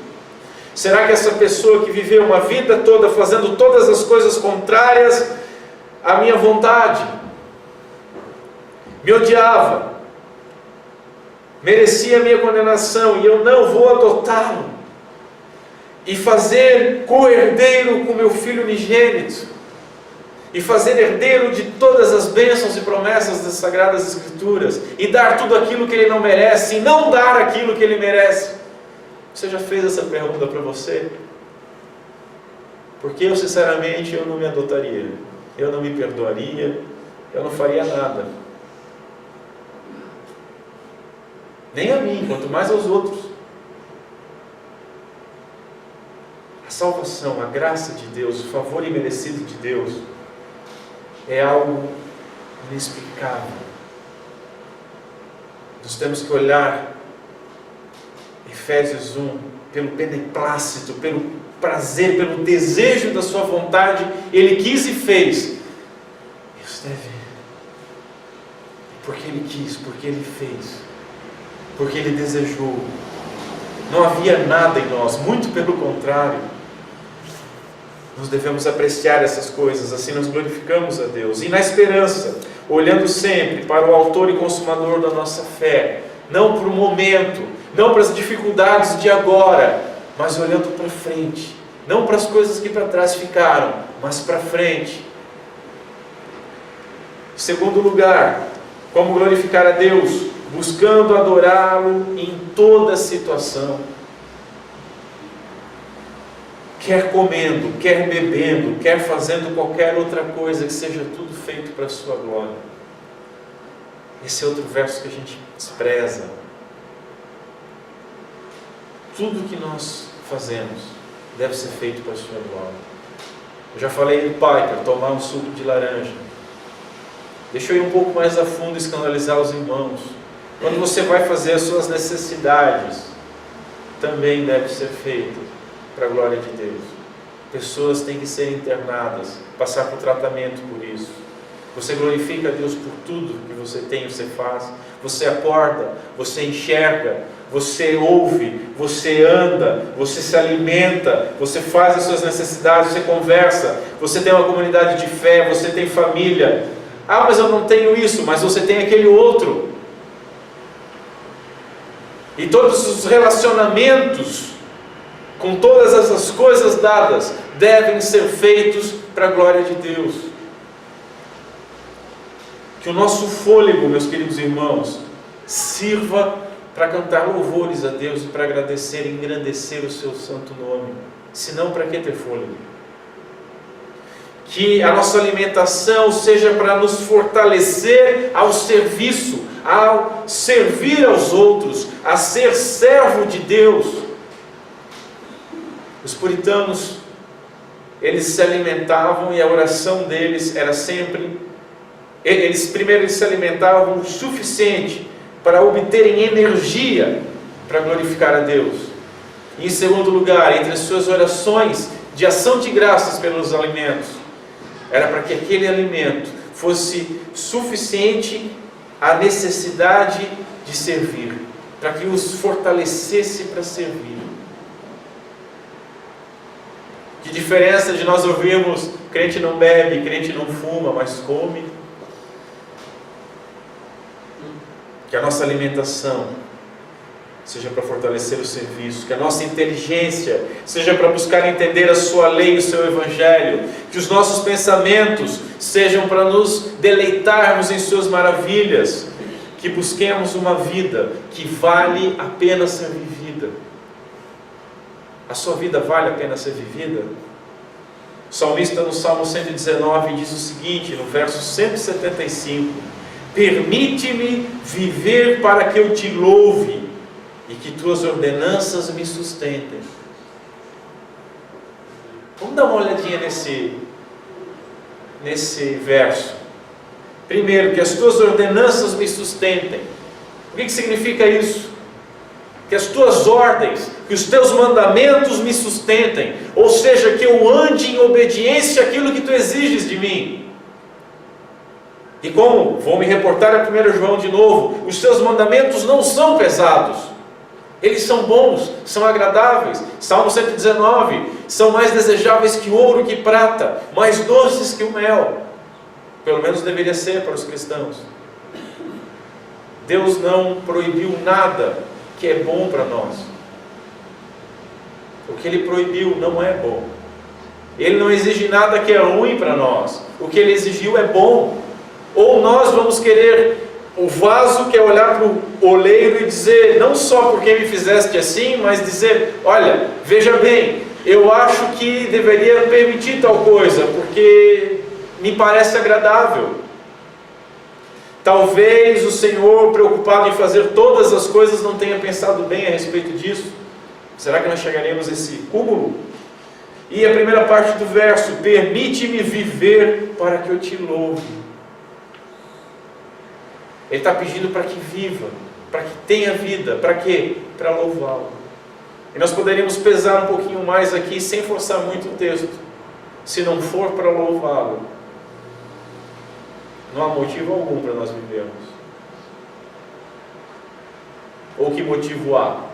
Será que essa pessoa que viveu uma vida toda fazendo todas as coisas contrárias à minha vontade, me odiava, merecia a minha condenação, e eu não vou adotá-lo e fazer co-herdeiro com meu filho unigênito, e fazer herdeiro de todas as bênçãos e promessas das Sagradas Escrituras, e dar tudo aquilo que ele não merece, e não dar aquilo que ele merece? Você já fez essa pergunta para você? Porque eu sinceramente eu não me adotaria, eu não me perdoaria, eu não faria nada, nem a mim, quanto mais aos outros. A salvação, a graça de Deus, o favor imerecido de Deus é algo inexplicável. Nós temos que olhar Efésios 1 pelo beneplácito, pelo prazer, pelo desejo da sua vontade. Ele quis e fez. Isso deve, porque ele quis, porque ele fez, porque ele desejou. Não havia nada em nós, muito pelo contrário. Nós devemos apreciar essas coisas, assim nós glorificamos a Deus. E na esperança, olhando sempre para o autor e consumador da nossa fé, não para o momento, não para as dificuldades de agora, mas olhando para frente, não para as coisas que para trás ficaram, mas para frente. Em segundo lugar, como glorificar a Deus? Buscando adorá-lo em toda situação. Quer comendo, quer bebendo, quer fazendo qualquer outra coisa, que seja tudo feito para a sua glória. Esse é outro verso que a gente despreza. tudo que nós fazemos deve ser feito para a sua glória. Eu já falei do Piper, tomar um suco de laranja. Deixa eu ir um pouco mais a fundo e escandalizar os irmãos. Quando você vai fazer as suas necessidades, também deve ser feito para a glória de Deus. Pessoas têm que ser internadas, passar por tratamento por isso. Você glorifica a Deus por tudo que você tem e você faz. Você acorda, você enxerga, você ouve, você anda, você se alimenta, você faz as suas necessidades, você conversa, você tem uma comunidade de fé, você tem família. Ah, mas eu não tenho isso, mas você tem aquele outro. E todos os relacionamentos, com todas essas coisas dadas, devem ser feitos para a glória de Deus. Que o nosso fôlego, meus queridos irmãos, sirva para cantar louvores a Deus e para agradecer e engrandecer o seu santo nome. Senão, para que ter fôlego? Que a nossa alimentação seja para nos fortalecer ao serviço, ao servir aos outros, a ser servo de Deus. Os puritanos, eles se alimentavam e a oração deles era sempre... Eles se alimentavam o suficiente para obterem energia para glorificar a Deus. E em segundo lugar, entre as suas orações de ação de graças pelos alimentos, era para que aquele alimento fosse suficiente à necessidade de servir, para que os fortalecesse para servir. Que diferença de nós ouvirmos: crente não bebe, crente não fuma, mas come. Que a nossa alimentação seja para fortalecer o serviço, que a nossa inteligência seja para buscar entender a sua lei e o seu evangelho, que os nossos pensamentos sejam para nos deleitarmos em suas maravilhas, que busquemos uma vida que vale a pena ser vivida. A sua vida vale a pena ser vivida? O salmista no Salmo 119 diz o seguinte, no verso 175: permite-me viver para que eu te louve e que tuas ordenanças me sustentem. Vamos dar uma olhadinha nesse verso. Primeiro, que as tuas ordenanças me sustentem. O que significa isso? Que as tuas ordens, que os teus mandamentos me sustentem, ou seja, que eu ande em obediência àquilo que tu exiges de mim. E como, vou me reportar a 1 João de novo, os teus mandamentos não são pesados, eles são bons, são agradáveis. Salmo 119, são mais desejáveis que ouro e que prata, mais doces que o mel. Pelo menos deveria ser para os cristãos. Deus não proibiu nada que é bom para nós. O que Ele proibiu não é bom. Ele não exige nada que é ruim para nós. O que Ele exigiu é bom. Ou nós vamos querer o vaso, que é olhar para o oleiro e dizer, não só porque me fizeste assim, mas dizer, olha, veja bem, eu acho que deveria permitir tal coisa, porque me parece agradável. Talvez o Senhor, preocupado em fazer todas as coisas, não tenha pensado bem a respeito disso. Será que nós chegaremos a esse cúmulo? E a primeira parte do verso, permite-me viver para que eu te louve. Ele está pedindo para que viva, para que tenha vida. Para quê? Para louvá-lo. E nós poderíamos pesar um pouquinho mais aqui, sem forçar muito o texto. Se não for para louvá-lo, não há motivo algum para nós vivermos. Ou que motivo há?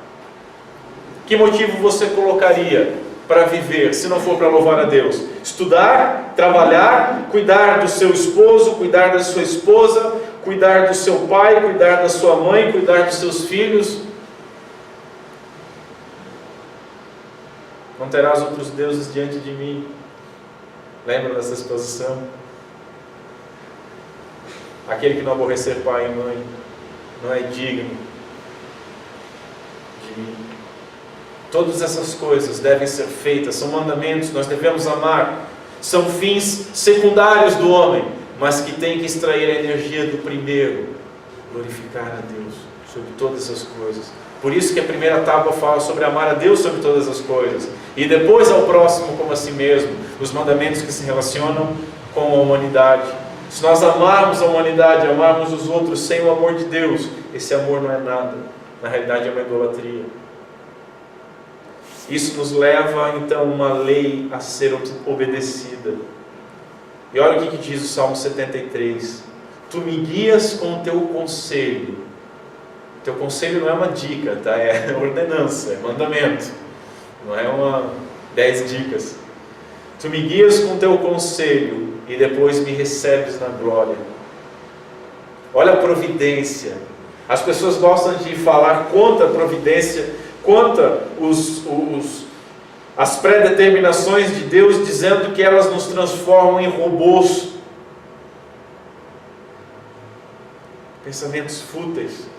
Que motivo você colocaria para viver, se não for para louvar a Deus? Estudar, trabalhar, cuidar do seu esposo, cuidar da sua esposa, cuidar do seu pai, cuidar da sua mãe, cuidar dos seus filhos. Não terás outros deuses diante de mim. Lembra dessa exposição? Aquele que não aborrecer pai e mãe não é digno de mim. Todas essas coisas devem ser feitas, são mandamentos, nós devemos amar, são fins secundários do homem, mas que tem que extrair a energia do primeiro, glorificar a Deus, sobre todas as coisas. Por isso que a primeira tábua fala sobre amar a Deus sobre todas as coisas, e depois ao próximo como a si mesmo, os mandamentos que se relacionam com a humanidade. Se nós amarmos a humanidade, amarmos os outros sem o amor de Deus, esse amor não é nada, na realidade é uma idolatria. Isso nos leva então a uma lei a ser obedecida. E olha o que diz o Salmo 73: tu me guias com o teu conselho. Teu conselho não é uma dica, tá? É ordenança, é mandamento, não é 10 dicas. Tu me guias com o teu conselho e depois me recebes na glória. Olha a providência. As pessoas gostam de falar contra a providência, contra as predeterminações de Deus, dizendo que elas nos transformam em robôs. Pensamentos fúteis.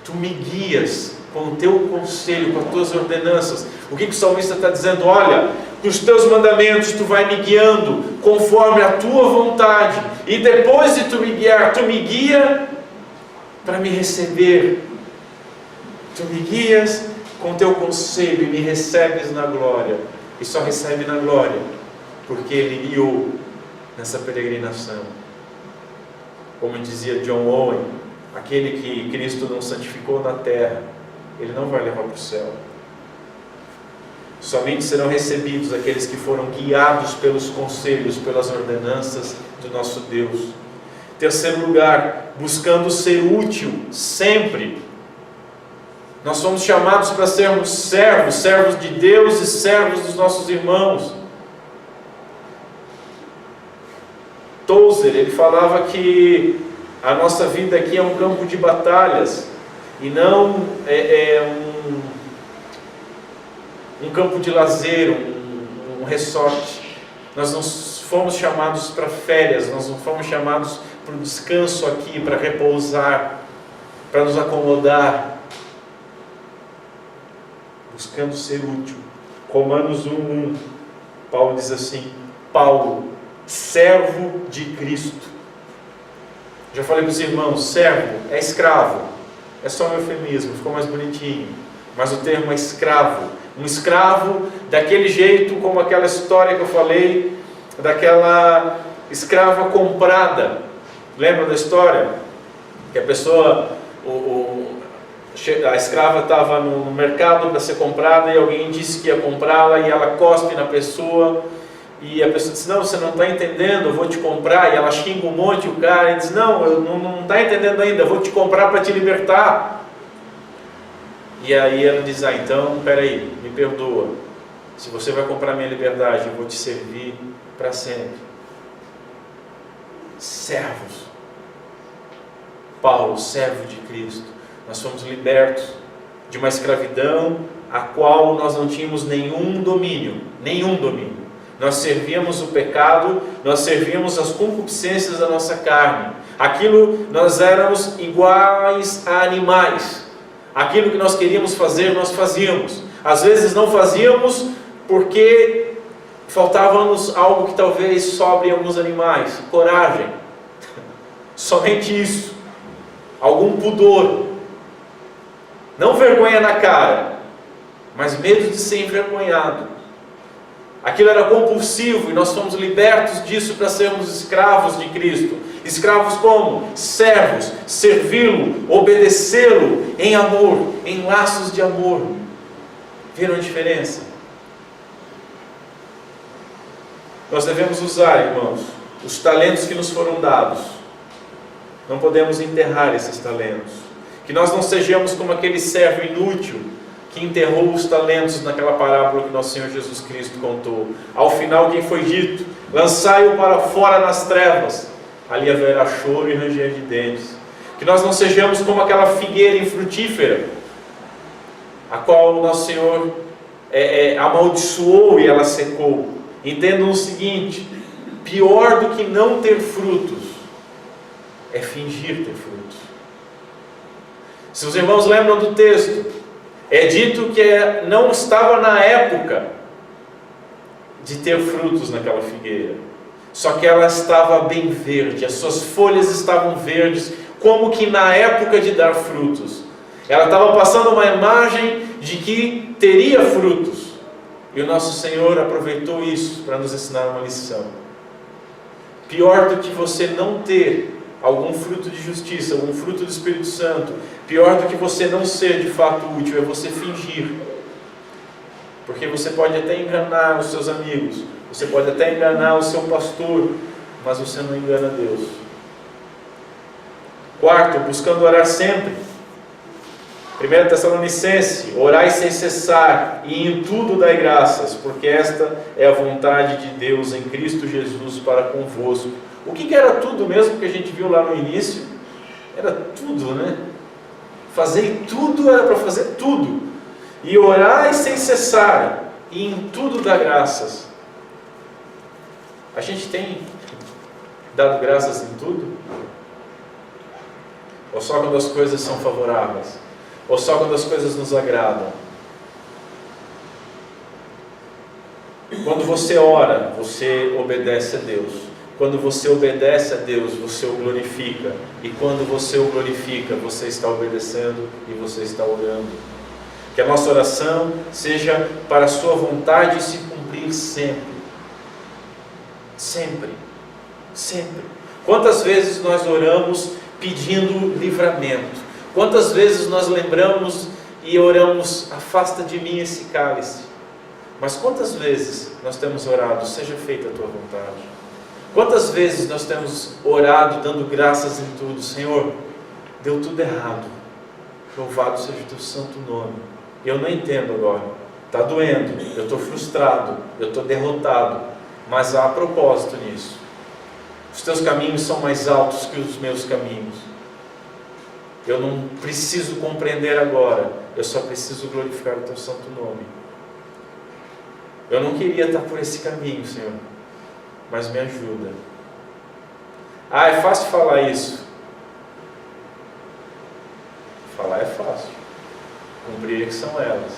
Tu me guias com o teu conselho, com as tuas ordenanças. O que o salmista está dizendo? Olha, nos teus mandamentos tu vai me guiando conforme a tua vontade, e depois de tu me guiar, tu me guia para me receber. Tu me guias com o teu conselho e me recebes na glória. E só recebe na glória porque Ele guiou nessa peregrinação. Como dizia John Owen, aquele que Cristo não santificou na terra, Ele não vai levar para o céu. Somente serão recebidos aqueles que foram guiados pelos conselhos, pelas ordenanças do nosso Deus. Terceiro lugar, buscando ser útil sempre. Nós somos chamados para sermos servos de Deus e servos dos nossos irmãos. Tozer, ele falava que a nossa vida aqui é um campo de batalhas e não um campo de lazer, um resort. Nós não fomos chamados para férias, nós não fomos chamados para o descanso aqui, para repousar, para nos acomodar. Buscando ser útil. Romanos 1:1, Paulo diz assim: Paulo, servo de Cristo. Já falei para os irmãos, servo é escravo. É só um eufemismo, ficou mais bonitinho. Mas o termo é escravo. Um escravo daquele jeito, como aquela história que eu falei, daquela escrava comprada. Lembra da história? Que a pessoa, a escrava estava no mercado para ser comprada e alguém disse que ia comprá-la e ela cospe na pessoa. E a pessoa disse: não, você não está entendendo, eu vou te comprar. E ela xinga um monte o cara e diz: não, eu não está entendendo ainda, eu vou te comprar para te libertar. E aí ela diz: ah, então, peraí, me perdoa. Se você vai comprar minha liberdade, eu vou te servir para sempre. Servos. Paulo, servo de Cristo. Nós fomos libertos de uma escravidão a qual nós não tínhamos nenhum domínio. Nós servíamos o pecado, nós servíamos as concupiscências da nossa carne. Aquilo, nós éramos iguais a animais. Aquilo que nós queríamos fazer, nós fazíamos. Às vezes não fazíamos porque faltava-nos algo que talvez sobre em alguns animais: coragem. Somente isso. Algum pudor. Não vergonha na cara, mas medo de ser envergonhado. Aquilo era compulsivo e nós fomos libertos disso para sermos escravos de Cristo. Escravos como? Servos, servi-lo, obedecê-lo em amor, em laços de amor. Viram a diferença? Nós devemos usar, irmãos, os talentos que nos foram dados. Não podemos enterrar esses talentos. Que nós não sejamos como aquele servo inútil que enterrou os talentos naquela parábola que nosso Senhor Jesus Cristo contou. Ao final, o que foi dito? Lançai-o para fora nas trevas, ali haverá choro e ranger de dentes. Que nós não sejamos como aquela figueira infrutífera, a qual o nosso Senhor amaldiçoou e ela secou. Entendam o seguinte: pior do que não ter frutos é fingir ter frutos. Se os irmãos lembram do texto, é dito que não estava na época de ter frutos naquela figueira, só que ela estava bem verde, as suas folhas estavam verdes, como que na época de dar frutos. Ela estava passando uma imagem de que teria frutos. E o nosso Senhor aproveitou isso para nos ensinar uma lição. Pior do que você não ter algum fruto de justiça, algum fruto do Espírito Santo, pior do que você não ser de fato útil, é você fingir. Porque você pode até enganar os seus amigos, você pode até enganar o seu pastor, mas você não engana Deus. Quarto, buscando orar sempre. 1 Tessalonicenses, orai sem cessar, e em tudo dai graças, porque esta é a vontade de Deus em Cristo Jesus para convosco. O que era tudo mesmo que a gente viu lá no início? Era tudo, né? Fazer tudo era para fazer tudo. E orai sem cessar, e em tudo dai graças. A gente tem dado graças em tudo? Ou só quando as coisas são favoráveis? Ou só quando as coisas nos agradam? Quando você ora, você obedece a Deus. Quando você obedece a Deus, você o glorifica. E quando você o glorifica, você está obedecendo e você está orando. Que a nossa oração seja para a sua vontade se cumprir sempre. Sempre. Sempre. Quantas vezes nós oramos pedindo livramento? Quantas vezes nós lembramos e oramos, afasta de mim esse cálice? Mas quantas vezes nós temos orado, seja feita a tua vontade? Quantas vezes nós temos orado, dando graças em tudo? Senhor, deu tudo errado, louvado seja o teu santo nome. Eu não entendo agora, está doendo, eu estou frustrado, eu estou derrotado, mas há propósito nisso. Os teus caminhos são mais altos que os meus caminhos. Eu não preciso compreender agora, eu só preciso glorificar o teu santo nome. Eu não queria estar por esse caminho, Senhor, mas me ajuda. É fácil falar isso. Falar é fácil, cumprir é que são elas.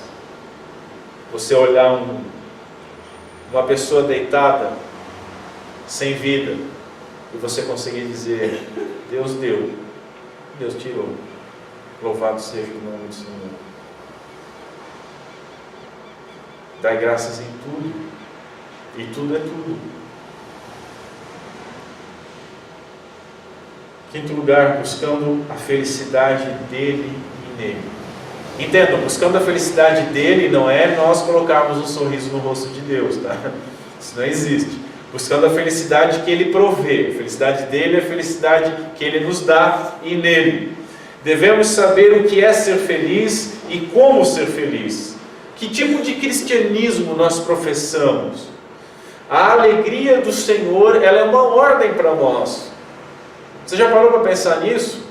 Você olhar uma pessoa deitada, sem vida, e você conseguir dizer, Deus deu, Deus tirou, louvado seja o nome do Senhor. Dai graças em tudo, e tudo é tudo. Quinto lugar, buscando a felicidade dele e nele. Entendam, buscando a felicidade dele não é nós colocarmos um sorriso no rosto de Deus, tá? Isso não existe. Buscando a felicidade que ele provê. A felicidade dele é a felicidade que ele nos dá e nele. Devemos saber o que é ser feliz e como ser feliz. Que tipo de cristianismo nós professamos? A alegria do Senhor, ela é uma ordem para nós. Você já parou para pensar nisso?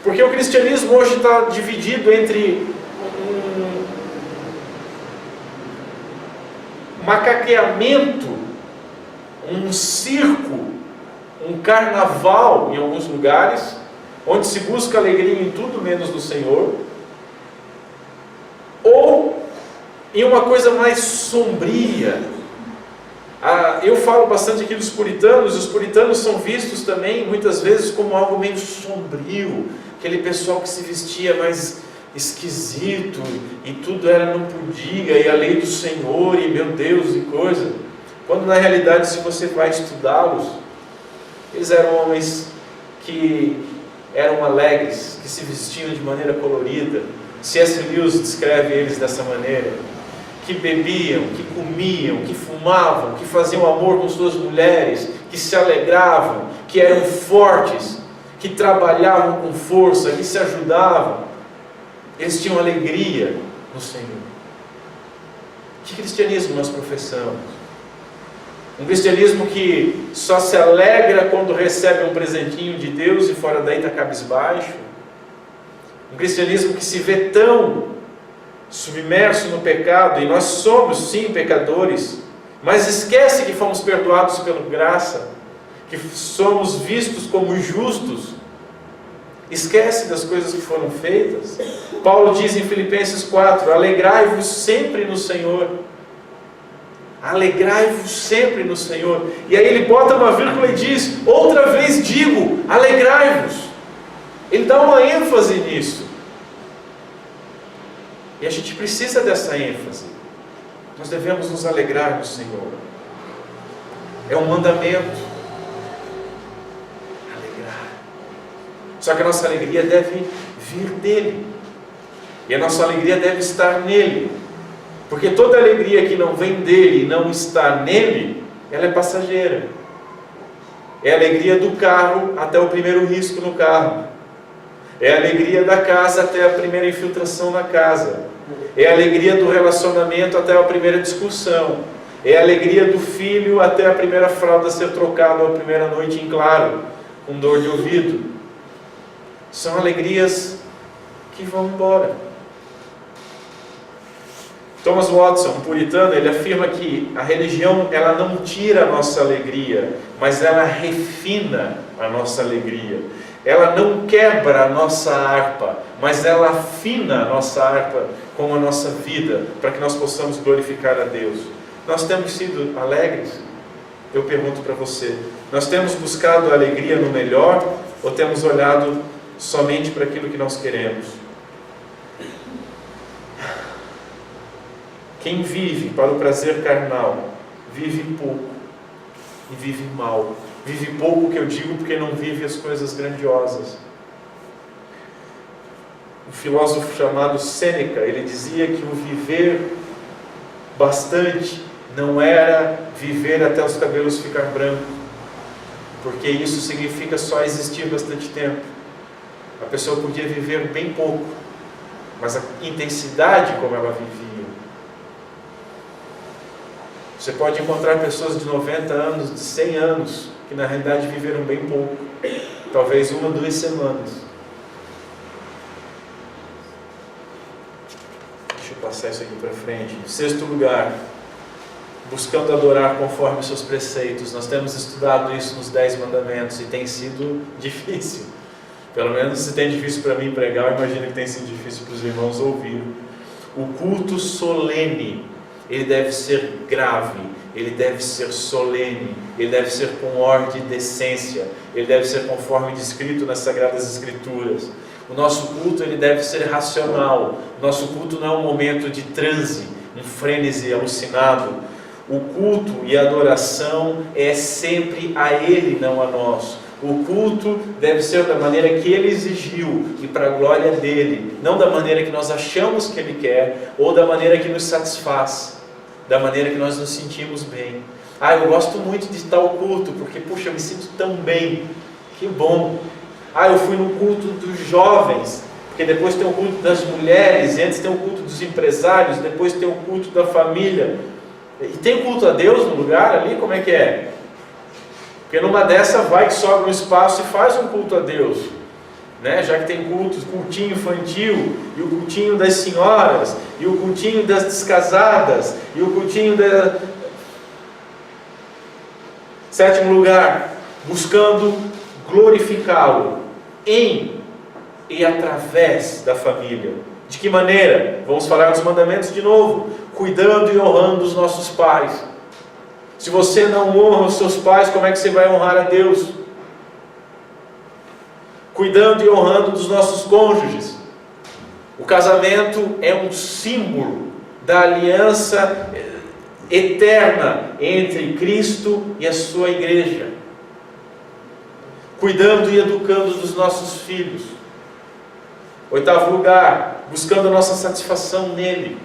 Porque o cristianismo hoje está dividido entre um macaqueamento, um circo, um carnaval em alguns lugares, onde se busca alegria em tudo menos no Senhor, ou em uma coisa mais sombria. Eu falo bastante aqui dos puritanos. Os puritanos são vistos também muitas vezes como algo meio sombrio, aquele pessoal que se vestia mais esquisito e tudo era não podia, e a lei do Senhor, e meu Deus, e coisa. Quando na realidade, se você vai estudá-los, eles eram homens que eram alegres, que se vestiam de maneira colorida. C.S. Lewis descreve eles dessa maneira: que bebiam, que comiam, que fumavam, que faziam amor com suas mulheres, que se alegravam, que eram fortes, que trabalhavam com força, que se ajudavam. Eles tinham alegria no Senhor. Que cristianismo nós professamos? Um cristianismo que só se alegra quando recebe um presentinho de Deus e fora daí está cabisbaixo? Um cristianismo que se vê tão submerso no pecado, e nós somos sim pecadores, mas esquece que fomos perdoados pela graça, que somos vistos como justos, esquece das coisas que foram feitas. Paulo diz em Filipenses 4, alegrai-vos sempre no Senhor. Alegrai-vos sempre no Senhor. E aí ele bota uma vírgula e diz, outra vez digo, alegrai-vos. Ele dá uma ênfase nisso. E a gente precisa dessa ênfase. Nós devemos nos alegrar no Senhor. É um mandamento. Alegrar. Só que a nossa alegria deve vir dele. E a nossa alegria deve estar nele. Porque toda alegria que não vem dele e não está nele, ela é passageira. É a alegria do carro até o primeiro risco no carro. É a alegria da casa até a primeira infiltração na casa. É a alegria do relacionamento até a primeira discussão. É a alegria do filho até a primeira fralda ser trocada, ou a primeira noite em claro, com dor de ouvido. São alegrias que vão embora. Thomas Watson, um puritano, ele afirma que a religião, ela não tira a nossa alegria, mas ela refina a nossa alegria. Ela não quebra a nossa harpa, mas ela afina a nossa harpa com a nossa vida, para que nós possamos glorificar a Deus. Nós temos sido alegres? Eu pergunto para você, nós temos buscado a alegria no melhor, ou temos olhado somente para aquilo que nós queremos? Quem vive para o prazer carnal, vive pouco e vive mal. Vive pouco, que eu digo, porque não vive as coisas grandiosas. Um filósofo chamado Sêneca, ele dizia que o viver bastante não era viver até os cabelos ficar brancos, porque isso significa só existir bastante tempo. A pessoa podia viver bem pouco, mas a intensidade como ela vivia. Você pode encontrar pessoas de 90 anos, de 100 anos, que na realidade viveram bem pouco, talvez 1 ou 2 semanas. Deixa eu passar isso aqui para frente. Em sexto lugar, buscando adorar conforme os seus preceitos. Nós temos estudado isso nos 10 mandamentos e tem sido difícil. Pelo menos se tem difícil para mim pregar, eu imagino que tem sido difícil para os irmãos ouvir. O culto solene, ele deve ser grave, ele deve ser solene, ele deve ser com ordem e decência, ele deve ser conforme descrito nas Sagradas Escrituras. O nosso culto, ele deve ser racional. O nosso culto não é um momento de transe, um frênese alucinado. O culto e a adoração é sempre a Ele, não a nós. O culto deve ser da maneira que Ele exigiu e para a glória dEle, não da maneira que nós achamos que Ele quer ou da maneira que nos satisfaz, da maneira que nós nos sentimos bem. Eu gosto muito de tal culto porque, puxa, eu me sinto tão bem, que bom. Eu fui no culto dos jovens, porque depois tem o culto das mulheres, e antes tem o culto dos empresários, depois tem o culto da família, e tem o culto a Deus no lugar ali, como é que é? Porque numa dessa vai que sobra um espaço e faz um culto a Deus, né? Já que tem cultinho infantil, e o cultinho das senhoras, e o cultinho das descasadas, e o cultinho da... Sétimo lugar, buscando glorificá-lo em e através da família. De que maneira? Vamos falar dos mandamentos de novo. Cuidando e honrando os nossos pais. Se você não honra os seus pais, como é que você vai honrar a Deus? Cuidando e honrando dos nossos cônjuges. O casamento é um símbolo da aliança eterna entre Cristo e a sua igreja. Cuidando e educando dos nossos filhos. Oitavo lugar, buscando a nossa satisfação nele,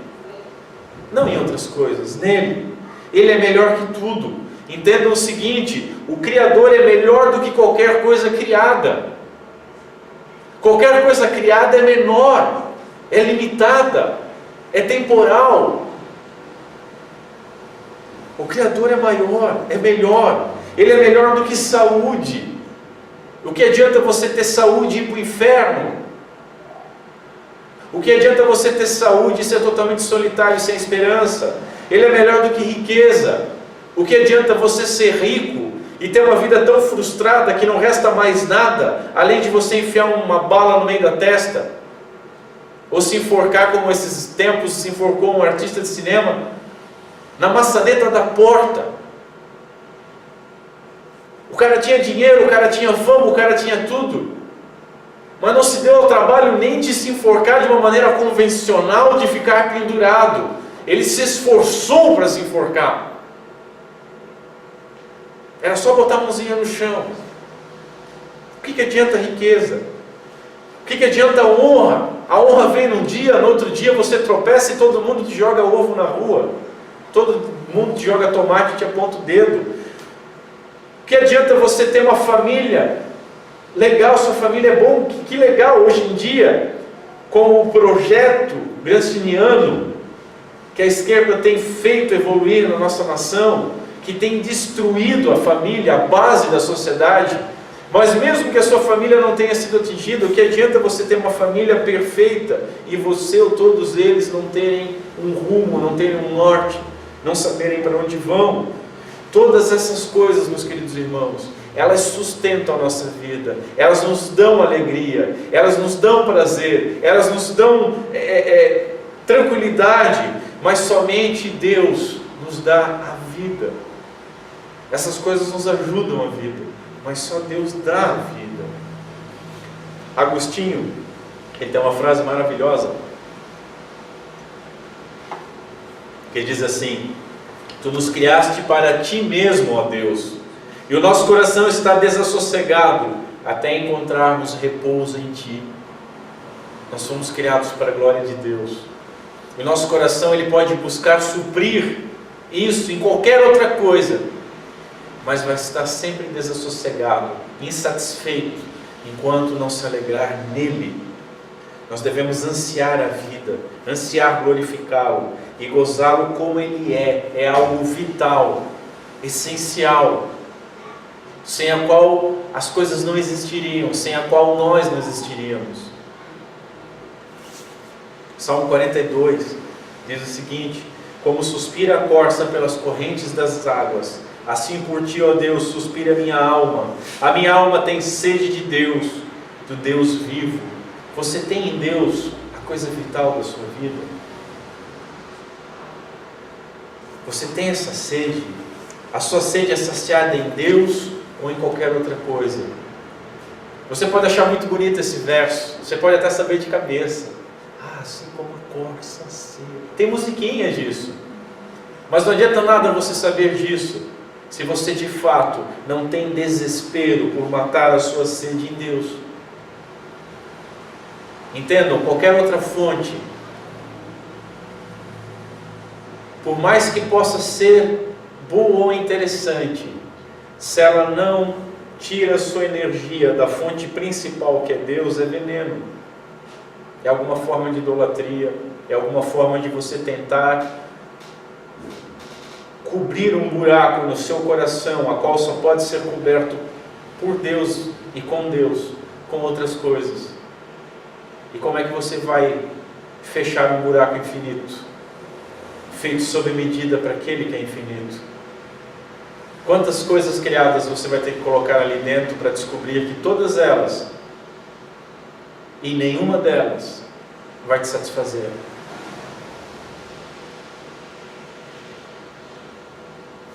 não em outras coisas, nele. Ele é melhor que tudo. Entendam o seguinte: o Criador é melhor do que qualquer coisa criada. Qualquer coisa criada é menor, é limitada, é temporal. O Criador é maior, é melhor. Ele é melhor do que saúde. O que adianta você ter saúde e ir para o inferno? O que adianta você ter saúde e ser totalmente solitário e sem esperança? Ele é melhor do que riqueza. O que adianta você ser rico e ter uma vida tão frustrada que não resta mais nada, além de você enfiar uma bala no meio da testa? Ou se enforcar, como esses tempos se enforcou um artista de cinema, na maçaneta da porta. O cara tinha dinheiro, o cara tinha fama, o cara tinha tudo. mas não se deu ao trabalho nem de se enforcar de uma maneira convencional, de ficar pendurado. Ele se esforçou para se enforcar. Era só botar a mãozinha no chão. O que adianta a riqueza? O que adianta a honra? A honra vem num dia, no outro dia você tropeça e todo mundo te joga ovo na rua. Todo mundo te joga tomate e te aponta o dedo. O que adianta você ter uma família legal, sua família é bom, que legal hoje em dia, com o projeto granciniano que a esquerda tem feito evoluir na nossa nação, que tem destruído a família, a base da sociedade. Mas mesmo que a sua família não tenha sido atingida, o que adianta você ter uma família perfeita e você ou todos eles não terem um rumo, não terem um norte, não saberem para onde vão? Todas essas coisas, meus queridos irmãos, elas sustentam a nossa vida, elas nos dão alegria, elas nos dão prazer, elas nos dão tranquilidade, mas somente Deus nos dá a vida. Essas coisas nos ajudam a vida, mas só Deus dá a vida. Agostinho, ele tem uma frase maravilhosa, que diz assim: Tu nos criaste para Ti mesmo, ó Deus, e o nosso coração está desassossegado até encontrarmos repouso em Ti. Nós somos criados para a glória de Deus. E o nosso coração ele pode buscar suprir isso em qualquer outra coisa, mas vai estar sempre desassossegado, insatisfeito, enquanto não se alegrar nele. Nós devemos ansiar a vida, ansiar glorificá-lo e gozá-lo como ele é algo vital, essencial, sem a qual as coisas não existiriam, sem a qual nós não existiríamos. Salmo 42 diz o seguinte: Como suspira a corça pelas correntes das águas, assim por Ti, ó Deus, suspira a minha alma. A minha alma tem sede de Deus, do Deus vivo. Você tem em Deus a coisa vital da sua vida? Você tem essa sede? A sua sede é saciada em Deus ou em qualquer outra coisa? Você pode achar muito bonito esse verso, você pode até saber de cabeça. Assim como a corça seca. Tem musiquinha disso. Mas não adianta nada você saber disso se você de fato não tem desespero por matar a sua sede em Deus. Entendam, qualquer outra fonte, por mais que possa ser boa ou interessante, se ela não tira a sua energia da fonte principal que é Deus, é veneno. É alguma forma de idolatria, é alguma forma de você tentar cobrir um buraco no seu coração, a qual só pode ser coberto por Deus e com Deus, com outras coisas. E como é que você vai fechar um buraco infinito, feito sob medida para aquele que é infinito? Quantas coisas criadas você vai ter que colocar ali dentro para descobrir que todas elas, e nenhuma delas, vai te satisfazer?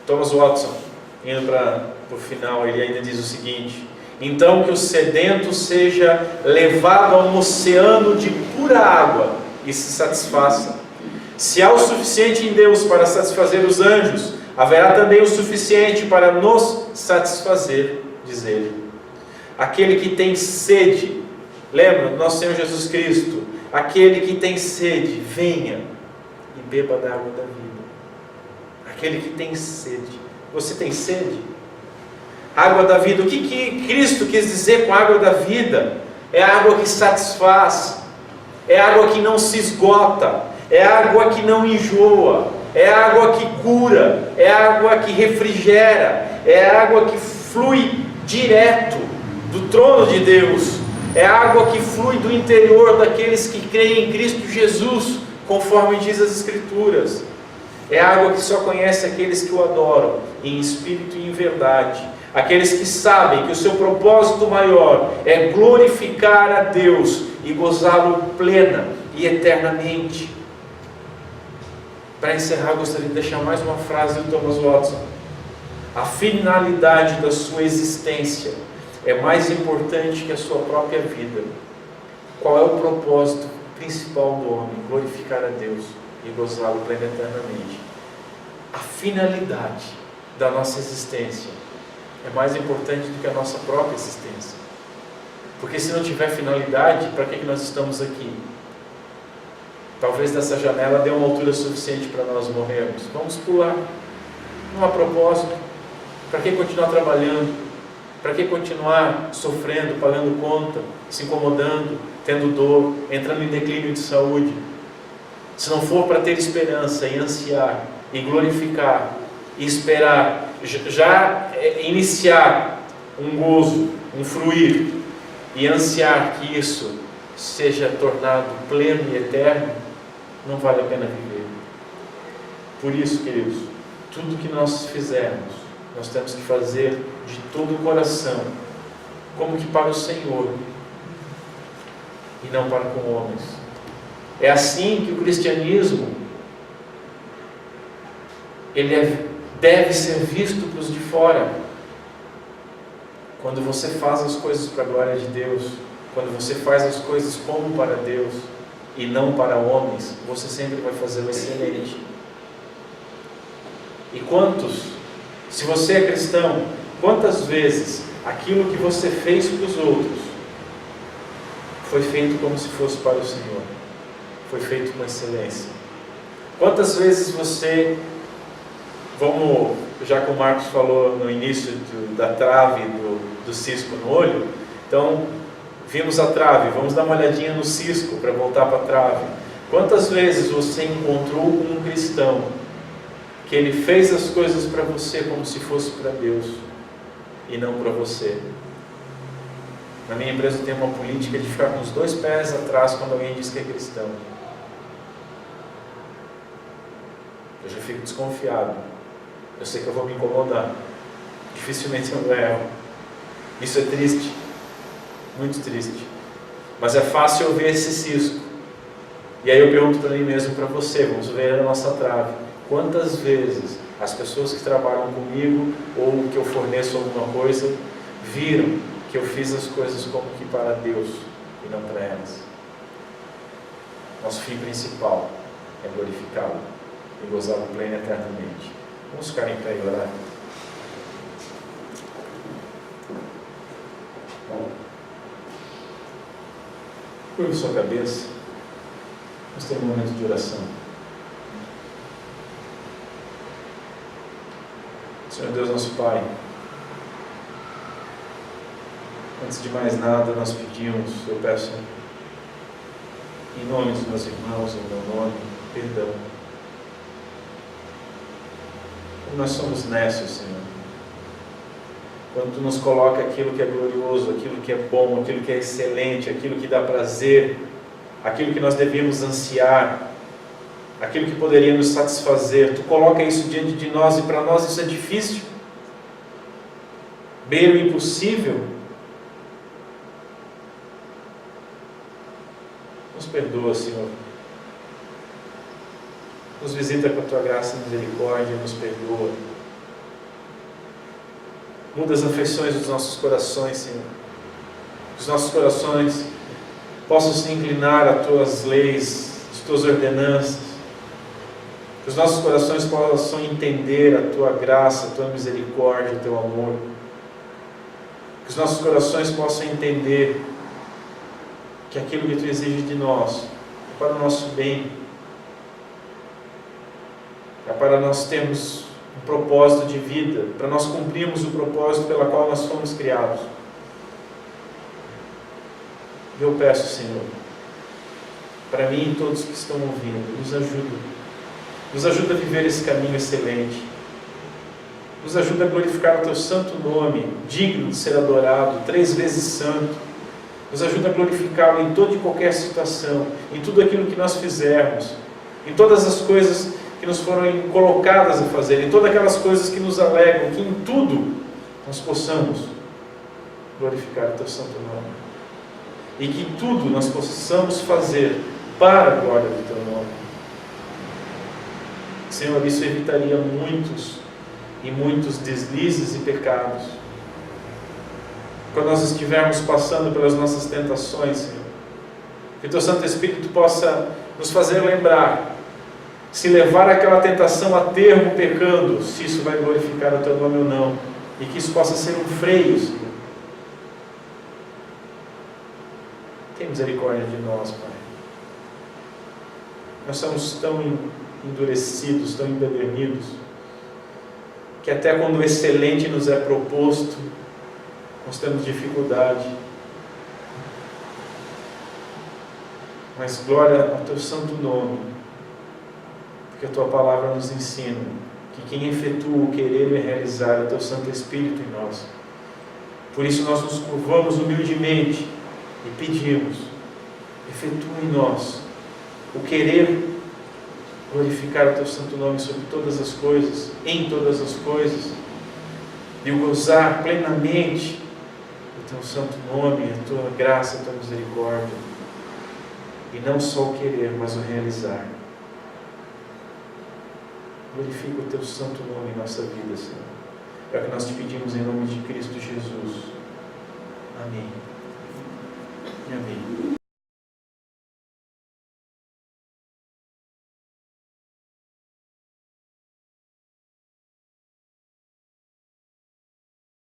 Thomas Watson, indo para o final, ele ainda diz o seguinte: Então que o sedento seja levado a um oceano de pura água e se satisfaça. Se há o suficiente em Deus para satisfazer os anjos, haverá também o suficiente para nos satisfazer, diz ele. Aquele que tem sede, lembra do nosso Senhor Jesus Cristo, aquele que tem sede, venha e beba da água da vida. Aquele que tem sede. Você tem sede? Água da vida. O que Cristo quis dizer com água da vida? É água que satisfaz, é água que não se esgota, é água que não enjoa, é água que cura, é água que refrigera, é água que flui direto do trono de Deus, é água que flui do interior daqueles que creem em Cristo Jesus, conforme diz as Escrituras. É água que só conhece aqueles que o adoram, em espírito e em verdade. Aqueles que sabem que o seu propósito maior é glorificar a Deus e gozá-lo plena e eternamente. Para encerrar, gostaria de deixar mais uma frase do Thomas Watson: A finalidade da sua existência é mais importante que a sua própria vida. Qual é o propósito principal do homem? Glorificar a Deus e gozá-lo pleno eternamente. A finalidade da nossa existência é mais importante do que a nossa própria existência. Porque se não tiver finalidade, para que nós estamos aqui? Talvez dessa janela dê uma altura suficiente para nós morrermos. Vamos pular. Não há propósito. Para que continuar trabalhando? Para que continuar sofrendo, pagando conta, se incomodando, tendo dor, entrando em declínio de saúde? Se não for para ter esperança e ansiar, e glorificar, e esperar, já iniciar um gozo, um fruir, e ansiar que isso seja tornado pleno e eterno, não vale a pena viver. Por isso, queridos, tudo que nós fizermos, nós temos que fazer de todo o coração, como que para o Senhor, e não para com homens. É assim que o cristianismo deve ser visto para os de fora. Quando você faz as coisas para a glória de Deus, quando você faz as coisas como para Deus e não para homens, você sempre vai fazer o excelente. E se você é cristão, quantas vezes aquilo que você fez para os outros foi feito como se fosse para o Senhor? Foi feito com excelência. Quantas vezes você, já que o Marcos falou no início da trave do cisco no olho, então vimos a trave, vamos dar uma olhadinha no cisco para voltar para a trave. Quantas vezes você encontrou um cristão que ele fez as coisas para você como se fosse para Deus e não para você? Na minha empresa eu tenho uma política de ficar com os 2 pés atrás quando alguém diz que é cristão. Eu já fico desconfiado. Eu sei que eu vou me incomodar. Dificilmente eu erro. Isso é triste. Muito triste. Mas é fácil eu ver esse cisco. E aí eu pergunto para mim mesmo, para você, vamos ver a nossa trave. Quantas vezes as pessoas que trabalham comigo ou que eu forneço alguma coisa viram que eu fiz as coisas como que para Deus e não para elas? Nosso fim principal é glorificá-lo e gozá-lo pleno eternamente. Vamos ficar em pé e orar. Curve sua cabeça. Vamos ter um momento de oração. Senhor Deus, nosso Pai, antes de mais nada nós pedimos, eu peço em nome dos meus irmãos, em meu nome, perdão. Como nós somos nécios, Senhor. Quando Tu nos coloca aquilo que é glorioso, aquilo que é bom, aquilo que é excelente, aquilo que dá prazer, aquilo que nós devíamos ansiar, aquilo que poderia nos satisfazer, Tu coloca isso diante de nós e para nós isso é difícil, beira o impossível. Nos perdoa, Senhor. Nos visita com a Tua graça e misericórdia, nos perdoa. Muda as afeições dos nossos corações, Senhor. Que os nossos corações possam se inclinar a Tuas leis, às Tuas ordenanças. Que os nossos corações possam entender a Tua graça, a Tua misericórdia, o Teu amor. Que os nossos corações possam entender que aquilo que Tu exige de nós é para o nosso bem. É para nós termos um propósito de vida, para nós cumprirmos o propósito pela qual nós fomos criados. Eu peço, Senhor, para mim e todos que estão ouvindo, nos ajuda a viver esse caminho excelente, nos ajuda a glorificar o Teu santo nome, digno de ser adorado, 3 vezes santo, nos ajuda a glorificá-lo em toda e qualquer situação, em tudo aquilo que nós fizermos, em todas as coisas que nos foram colocadas a fazer, em todas aquelas coisas que nos alegram, que em tudo nós possamos glorificar o Teu santo nome. E que em tudo nós possamos fazer para a glória do Teu nome. Senhor, isso evitaria muitos deslizes e pecados. Quando nós estivermos passando pelas nossas tentações, Senhor, Que o Teu Santo Espírito possa nos fazer lembrar, se levar aquela tentação a termo pecando, se isso vai glorificar o Teu nome ou não, e que isso possa ser um freio, Senhor. Tem misericórdia de nós, Pai. Nós somos tão endurecidos, tão empedernidos, que até quando o excelente nos é proposto, nós temos dificuldade. Mas glória ao Teu santo nome, porque a Tua palavra nos ensina que quem efetua o querer e realizar é o Teu Santo Espírito em nós. Por isso nós nos curvamos humildemente e pedimos: efetua em nós o querer glorificar o Teu santo nome sobre todas as coisas, em todas as coisas, e o gozar plenamente do Teu santo nome, a Tua graça, a Tua misericórdia. E não só o querer, mas o realizar. Glorifica o Teu santo nome em nossa vida, Senhor. É o que nós te pedimos em nome de Cristo Jesus. Amém. Amém.